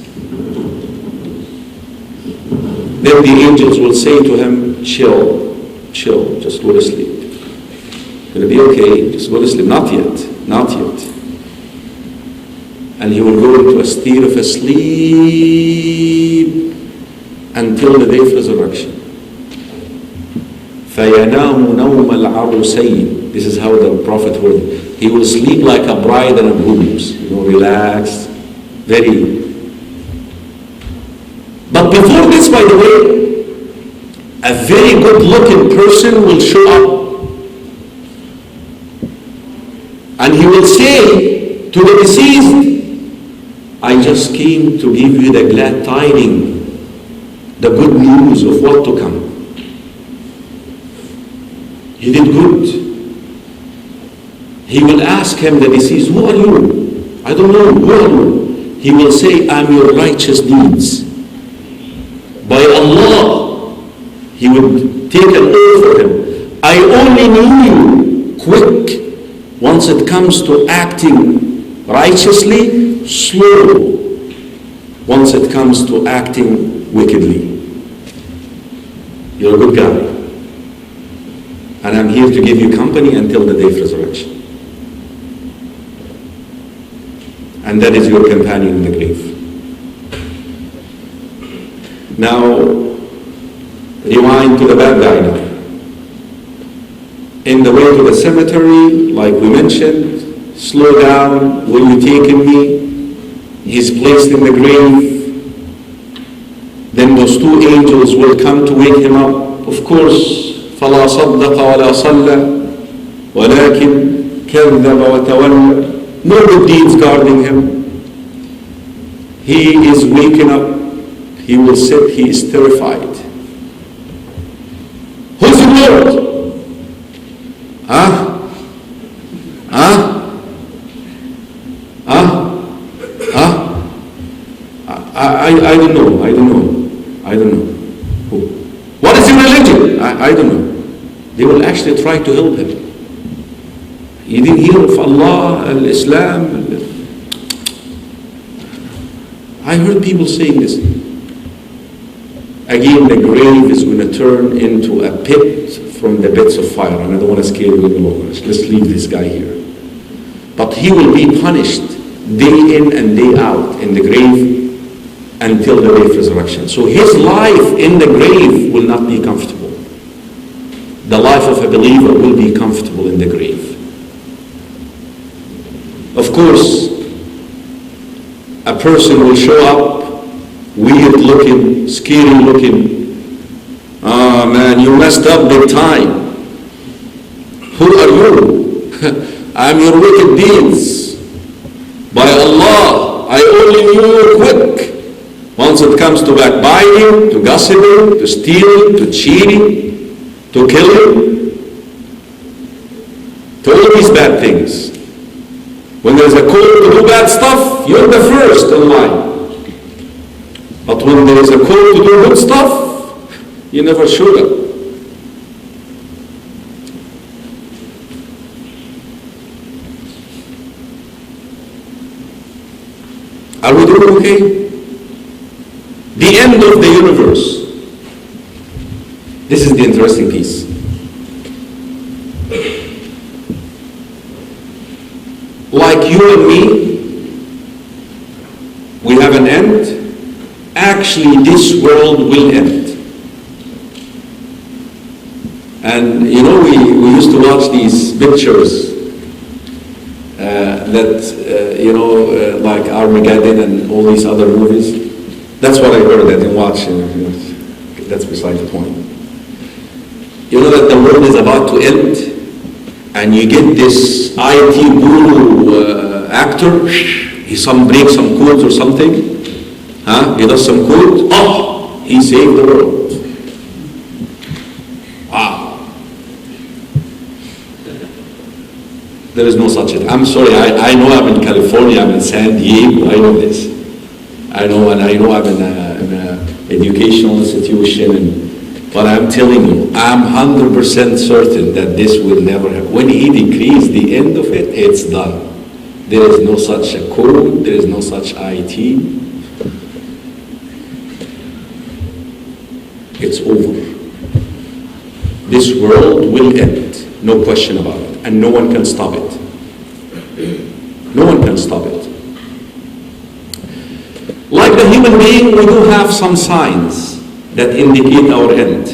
Then the angels will say to him, chill, just go to sleep. It'll be okay, just go to sleep. Not yet. And he will go into a state of sleep until the day of resurrection. فَيَنَامُ نَوْمَ الْعَرُسَيْنِ. This is how the Prophet word. He will sleep like a bride and a groom, relaxed, very. But before this, by the way, a very good looking person will show up. And he will say to the deceased, I just came to give you the glad tidings, the good news of what to come. He did good. He will ask him, the deceased, who are you? I don't know, who are you? He will say, I'm your righteous deeds. By Allah, He would take an oath for him. I only knew you quick. Once it comes to acting righteously, slow. Once it comes to acting wickedly. You're a good guy. And I'm here to give you company until the day of resurrection. And that is your companion in the grave. Now, rewind to the bad guy now. In the way to the cemetery, like we mentioned, slow down, will you take me? He's placed in the grave. Then those two angels will come to wake him up. Of course, فَلَا صَدَّقَ وَلَا صَلَّى وَلَكِنْ كَذَّبَ وَتَوَلَّى. No good deeds guarding him. He is waking up. He will sit, he is terrified. Who's your Lord? I don't know. Who? What is your religion? I don't know. They will actually try to help him. You didn't hear of Allah, Islam. I heard people saying this. Again, the grave is going to turn into a pit from the pits of fire. And I don't want to scare you any longer. Let's leave this guy here. But he will be punished day in and day out in the grave until the day of resurrection. So his life in the grave will not be comfortable. The life of a believer will be comfortable in the grave. Of course, a person will show up, weird looking, scary looking. Ah, man, you messed up big time. Who are you? I'm your wicked deeds. By Allah, I only knew you quick. Once it comes to backbiting, to gossiping, to stealing, to cheating, to killing, to all these bad things. When there's a call to do bad stuff, you're the first in line. But when there is a call to do good stuff, you never showed up. Are we doing okay? The end of the universe. This is the interesting piece. Like you and me, we have an end. Actually, this world will end. And you know, we used to watch these pictures like Armageddon and all these other movies. That's what I heard. I didn't watch. That's beside the point. You know that the world is about to end, and you get this IT guru actor. He breaks some codes or something. He does some code. Oh, he saved the world. Wow. There is no such thing. I'm sorry. I know I'm in California. I'm in San Diego. I know this. I know, and I know I'm in an educational institution, but I'm telling you, I'm 100% certain that this will never happen. When he decrees the end of it, it's done. There is no such a code, there is no such IT. It's over. This world will end, no question about it, and no one can stop it. No one can stop it. Like the human being, we do have some signs that indicate our end.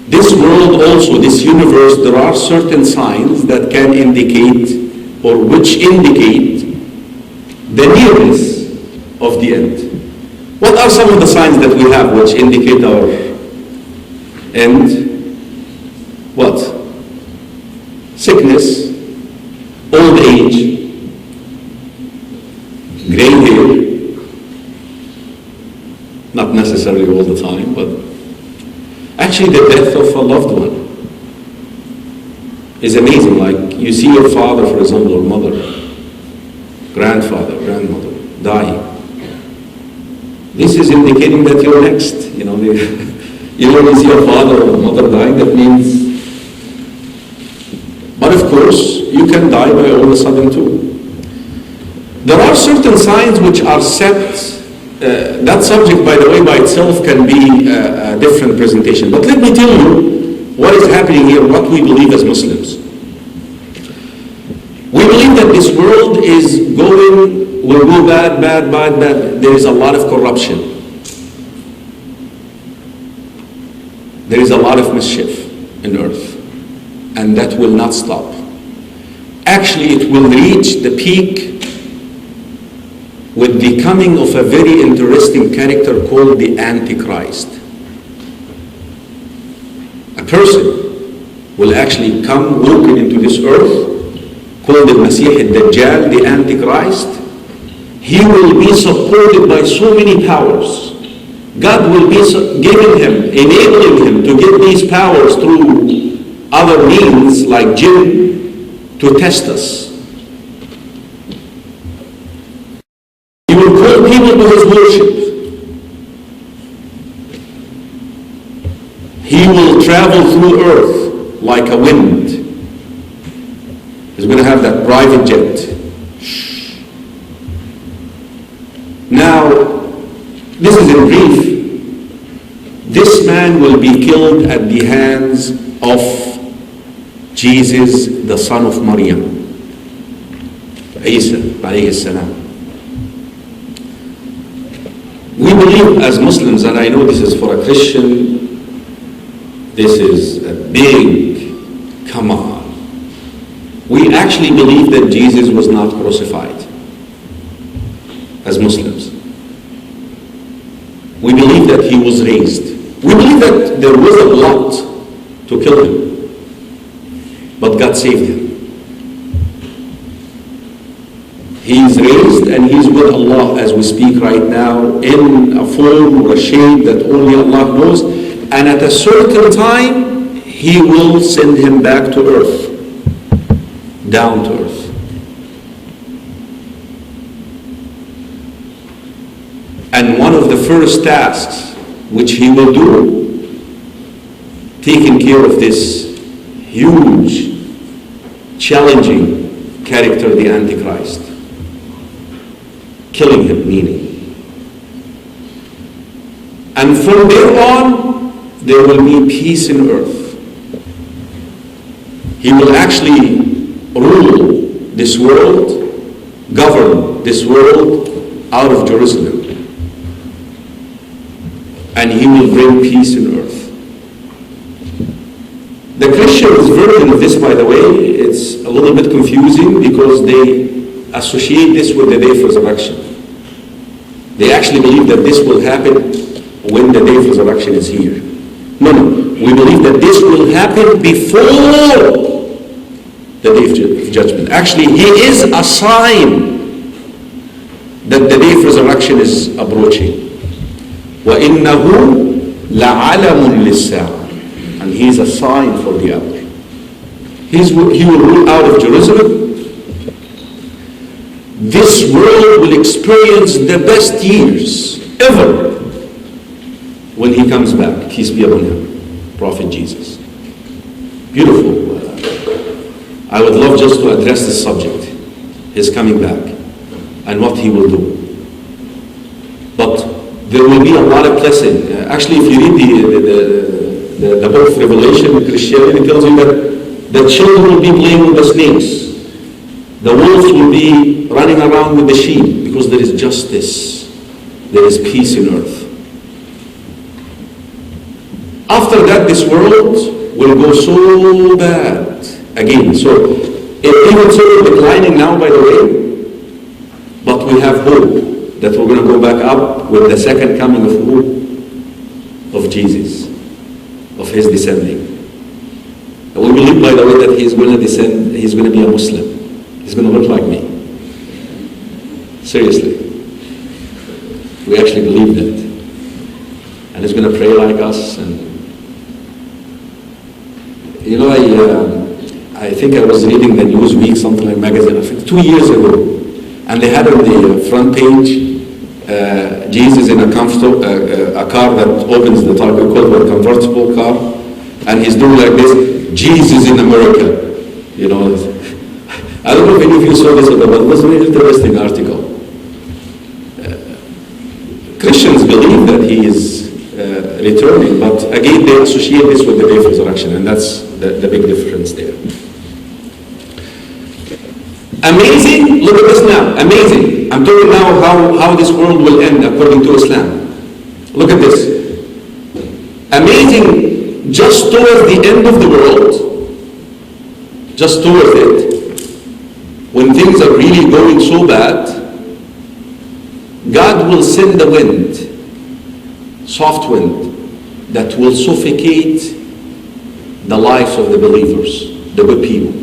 This world also, this universe, there are certain signs that can indicate, or which indicate, the nearness of the end. What are some of the signs that we have which indicate our end? What? Sickness, old age, gray hair, not necessarily all the time, but actually the death of a loved one is amazing. Like you see your father, for example, or mother, grandfather, grandmother dying. this is indicating that you're next. You know, you when you see a father or mother dying, that means. But of course, you can die by all of a sudden too. There are certain signs which are set. That subject, by the way, by itself can be a different presentation. But let me tell you what is happening here, what we believe as Muslims. We believe that this world will go bad. There is a lot of corruption. There is a lot of mischief in earth. And that will not stop. Actually, it will reach the peak with the coming of a very interesting character called the Antichrist. A person will actually come walking into this earth, called the Masih al-Dajjal, the Antichrist. He will be supported by so many powers. God will be giving him, enabling him to get these powers through other means like jinn to test us. He will call people to his worship. He will travel through earth like a wind. He's going to have that private jet. Now, this is in brief. This man will be killed at the hands of Jesus, the son of Maryam, Isa alayhi salam. We believe as Muslims, and I know this is for a Christian, this is a big come on. We actually believe that Jesus was not crucified as Muslims. We believe that he was raised. We believe that there was a plot to kill him. But God saved him. He is raised and he is with Allah as we speak right now in a form or a shape that only Allah knows. And at a certain time, He will send him back to earth, down to earth. And one of the first tasks which He will do, taking care of this huge, challenging character, the Antichrist. Killing him, meaning. And from there on, there will be peace in earth. He will actually rule this world, govern this world out of Jerusalem. And He will bring peace in earth. The Christians' version of this, by the way, it's a little bit confusing because they associate this with the day of resurrection. They actually believe that this will happen when the day of resurrection is here. No, we believe that this will happen before the day of judgment. Actually, He is a sign that the day of resurrection is approaching. وَإِنَّهُ لَعَلَمٌ لِلسَّاعَةِ. And He is a sign for the hour. He will rule out of Jerusalem. This world will experience the best years ever when He comes back. Peace be upon Him, Prophet Jesus. Beautiful. I would love just to address this subject, His coming back, and what He will do. But there will be a lot of blessing. Actually, if you read the book of Revelation, Christianity tells you that the children will be playing with the snakes. The wolves will be running around with the sheep because there is justice. There is peace in earth. After that, this world will go so bad again. So, even so declining now, by the way, but we have hope that we're going to go back up with the second coming of who? Of Jesus, of His descending. And we believe, by the way, that He's going to descend, He's going to be a Muslim. He's going to look like me. Seriously. We actually believe that. And He's going to pray like us. And you know, I think I was reading the Newsweek, something like magazine, I think 2 years ago. And they had on the front page Jesus in a car that opens the top, we call it a convertible car, and he's doing like this, Jesus in America. You know, I don't know if any of you saw this, but it was a very interesting article. Christians believe that he is returning, but again they associate this with the day of resurrection, and that's the big difference there. Amazing, look at this now, amazing. I'm talking now how this world will end according to Islam. Look at this. Amazing, just towards the end of the world, just towards it, when things are really going so bad, God will send a wind, soft wind, that will suffocate the lives of the believers, the good people.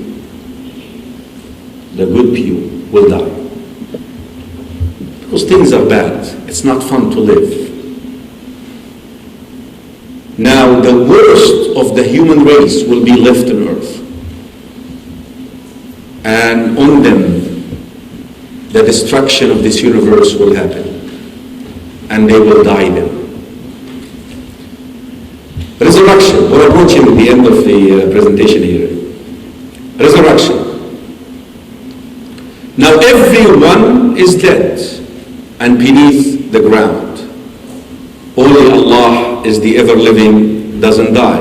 The good people will die. Because things are bad. It's not fun to live. Now, the worst of the human race will be left on earth. And on them, the destruction of this universe will happen. And they will die then. Resurrection. We're approaching the end of the presentation here. Resurrection. Now everyone is dead and beneath the ground. Only Allah is the ever-living, doesn't die.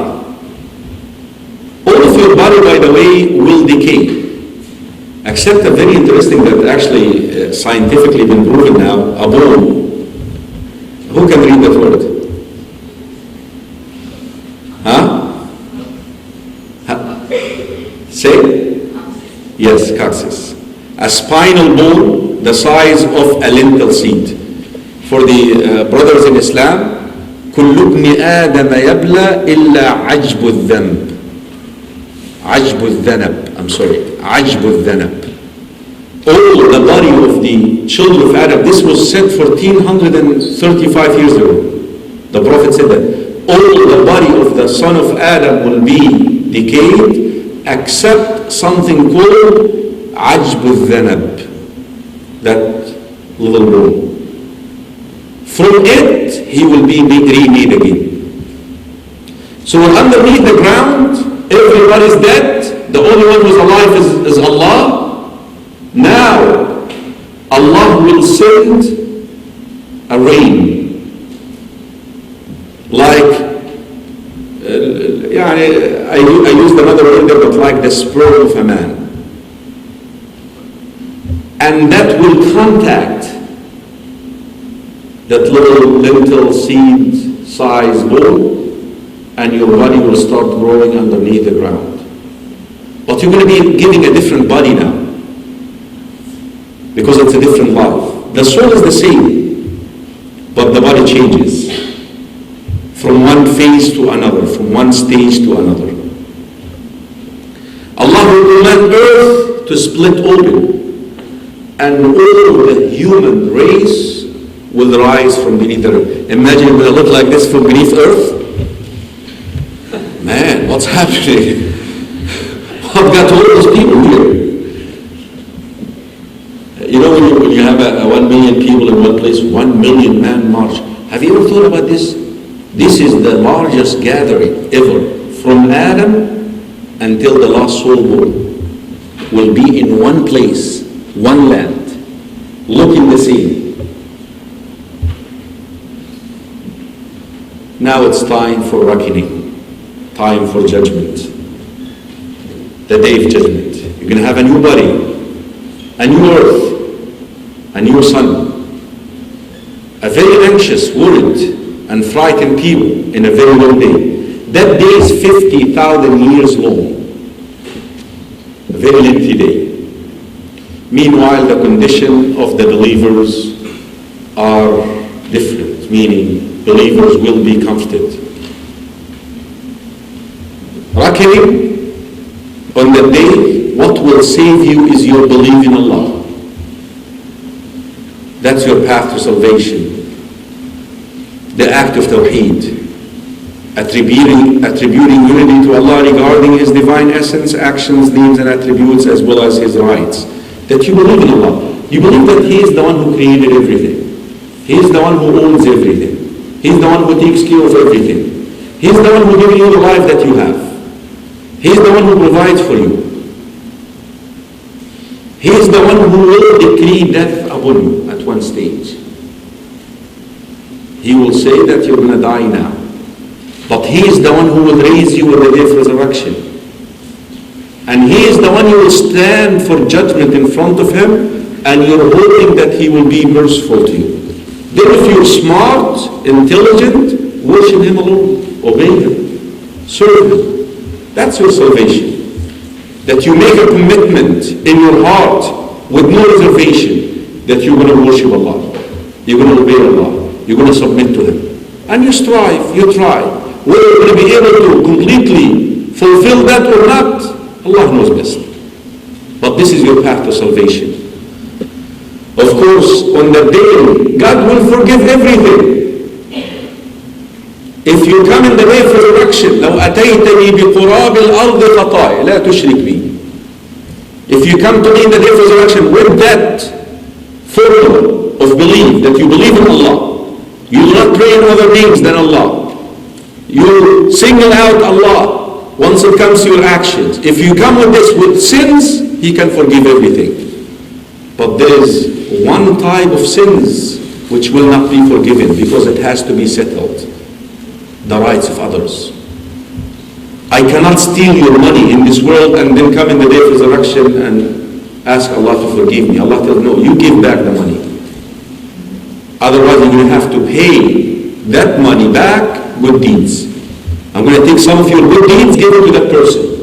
All of your body, by the way, will decay. Except a very interesting that actually scientifically been proven now, a bone. Who can read that word? Say? Yes, coccyx. A spinal bone the size of a lentil seed. For the brothers in Islam, كل ابن آدم يبلى إلا عجب الذنب. عجب الذنب. I'm sorry. عجب الذنب. All the body of the children of Adam, this was said 1435 years ago. The Prophet said that all the body of the son of Adam will be decayed except something called عجب الذنب, that little bone. From it, he will be remade again. So underneath the ground, everybody's dead. The only one who's alive is Allah. Now, Allah will send a rain. Like, I used another word there, but like the sperm of a man. And that will contact that little lentil seed size bone, and your body will start growing underneath the ground. But you're going to be giving a different body now, because it's a different life. The soul is the same, but the body changes from one phase to another, from one stage to another. Allah will command earth to split open, and all the human race will rise from beneath the earth. Imagine it will look like this from beneath earth. Man, what's happening? What got all those people here? You know, when you have a 1 million people in one place, 1 million man march. Have you ever thought about this? This is the largest gathering ever. From Adam until the last soul born will be in one place, one land, looking the same. Now it's time for reckoning, time for judgment, the day of judgment. You're going to have a new body, a new earth, a new sun, a very anxious, worried, and frightened people in a very long day. That day is 50,000 years long, a very lengthy day. Meanwhile, the condition of the believers are different, meaning believers will be comforted. Reckoning, on that day, what will save you is your belief in Allah. That's your path to salvation. The act of Tawheed. Attributing unity to Allah regarding His divine essence, actions, names, and attributes, as well as His rights. That you believe in Allah. You believe that He is the one who created everything. He's the one who owns everything. He's the one who takes care of everything. He's the one who gives you the life that you have. He's the one who provides for you. He's the one who will decree death upon you at one stage. He will say that you're going to die now. But He is the one who will raise you on the day of resurrection. And He is the one who will stand for judgment in front of Him, and you're hoping that He will be merciful to you. Then if you're smart, intelligent, worship Him alone, obey Him, serve Him. That's your salvation. That you make a commitment in your heart with no reservation that you're going to worship Allah. You're going to obey Allah. You're going to submit to Him. And you strive, you try. Whether you're going to be able to completely fulfill that or not, Allah knows best. But this is your path to salvation. Of course, on that day, God will forgive everything. If you come in the day of resurrection, لو أتيتني بقراب الأرض خطايا لا تشرك بي. If you come to me in the day of resurrection with that formula of belief, that you believe in Allah, you do not pray in other names than Allah, you single out Allah once it comes to your actions. If you come with this with sins, He can forgive everything. But there is one type of sins which will not be forgiven because it has to be settled. The rights of others. I cannot steal your money in this world and then come in the day of resurrection and ask Allah to forgive me. Allah tells, no, you give back the money. Otherwise you're going to have to pay that money back good deeds. I'm going to take some of your good deeds, give it to that person.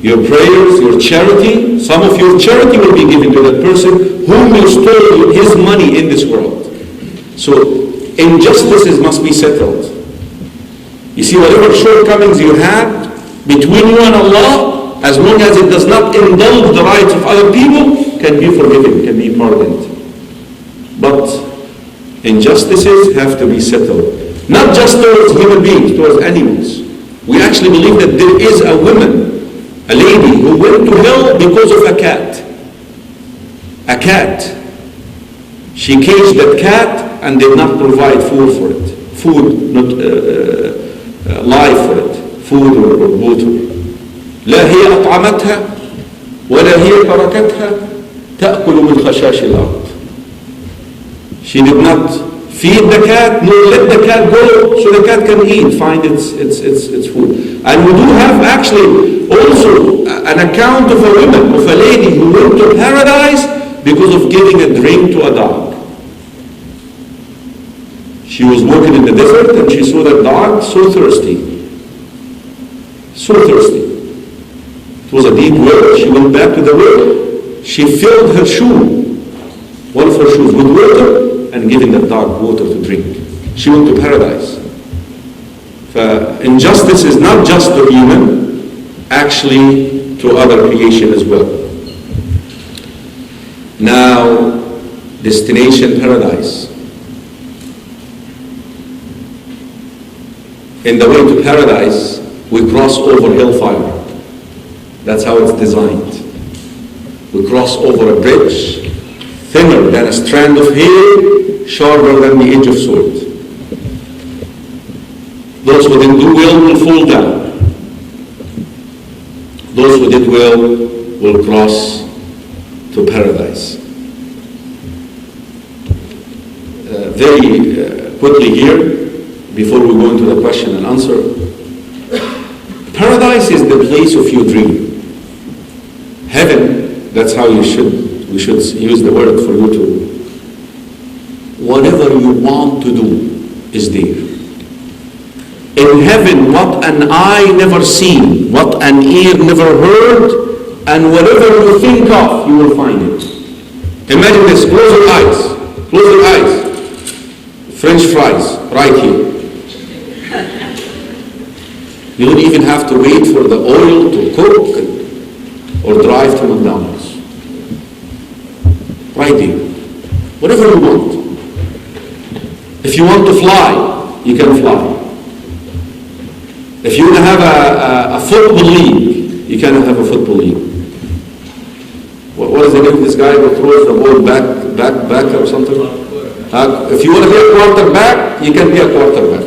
Your prayers, your charity, some of your charity will be given to that person whom you stole his money in this world. So injustices must be settled. You see, whatever shortcomings you had between you and Allah, as long as it does not indulge the rights of other people, can be forgiven, can be pardoned. But injustices have to be settled. Not just towards human beings, towards animals. We actually believe that there is a woman, a lady, who went to hell because of a cat. A cat. She caged that cat and did not provide food for it. Food, not life for it. Food or water. لا هي أطعمتها ولا هي تركتها تأكل من خشاش الأرض. She did not feed the cat, nor let the cat go so the cat can eat, find its food. And we do have actually also an account of a woman, of a lady who went to paradise because of giving a drink to a dog. She was walking in the desert and she saw that dog so thirsty. So thirsty. It was a deep well. She went back to the well. She filled her shoe, one of her shoes, with water and giving the dog water to drink. She went to paradise. Injustice is not just to human, actually to other creation as well. Now, destination paradise. In the way to paradise, we cross over hellfire. That's how it's designed. We cross over a bridge, thinner than a strand of hair, sharper than the edge of sword. Those who didn't do well will fall down. Those who did well will cross to paradise. Very quickly here, before we go into the question and answer, paradise is the place of your dream. Heaven, that's how we should use the word for you to. Whatever you want to do is there. In heaven, what an eye never seen, what an ear never heard, and whatever you think of, you will find it. Imagine this, close your eyes, close your eyes. French fries, right here. You don't even have to wait for the oil to cook or drive to McDonald's. Right there. Whatever you want. If you want to fly, you can fly. If you want to have a football league, you can have a football league. What is the name of this guy who throws the ball back or something? If you want to be a quarterback, you can be a quarterback.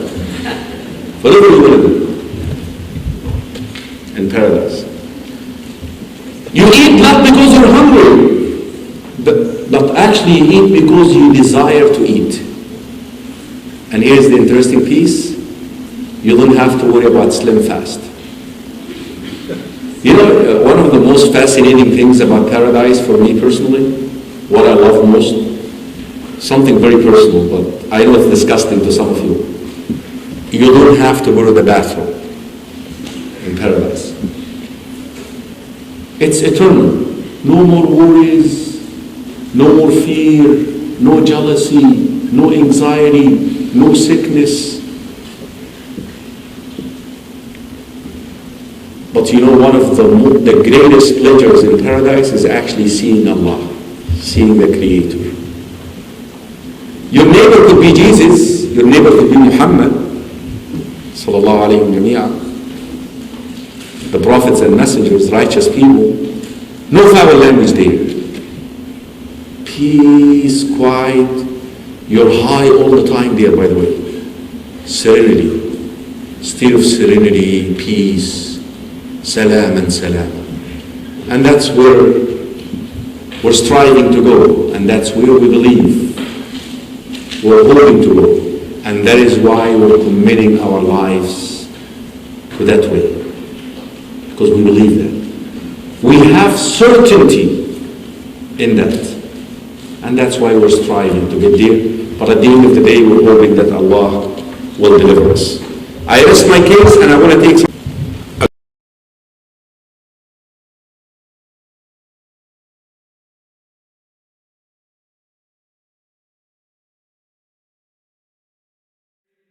Whatever you want to do in paradise. You eat not because you're hungry, but actually you eat because you desire to eat. And here's the interesting piece. You don't have to worry about slim fast. You know, one of the most fascinating things about paradise for me personally, what I love most, something very personal, but I know it's disgusting to some of you. You don't have to go to the bathroom in paradise. It's eternal. No more worries, no more fear, no jealousy, no anxiety, no sickness. But you know, one of the greatest pleasures in paradise is actually seeing Allah, seeing the Creator. Your neighbor could be Jesus, your neighbor could be Muhammad, sallallahu alayhi wa the prophets and messengers, righteous people. No foul language there. Peace, quiet. You're high all the time there, by the way. Serenity. State of serenity, peace, salam and salam. And that's where we're striving to go. And that's where we believe we're hoping to go. And that is why we're committing our lives to that way. Because we believe that. We have certainty in that. And that's why we're striving to get there. But at the end of the day, we're hoping that Allah will deliver us. I rest my case and I want to take some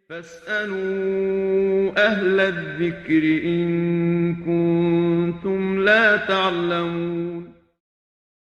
فاسألوا أهل الذكر إن كنتم لا تعلمون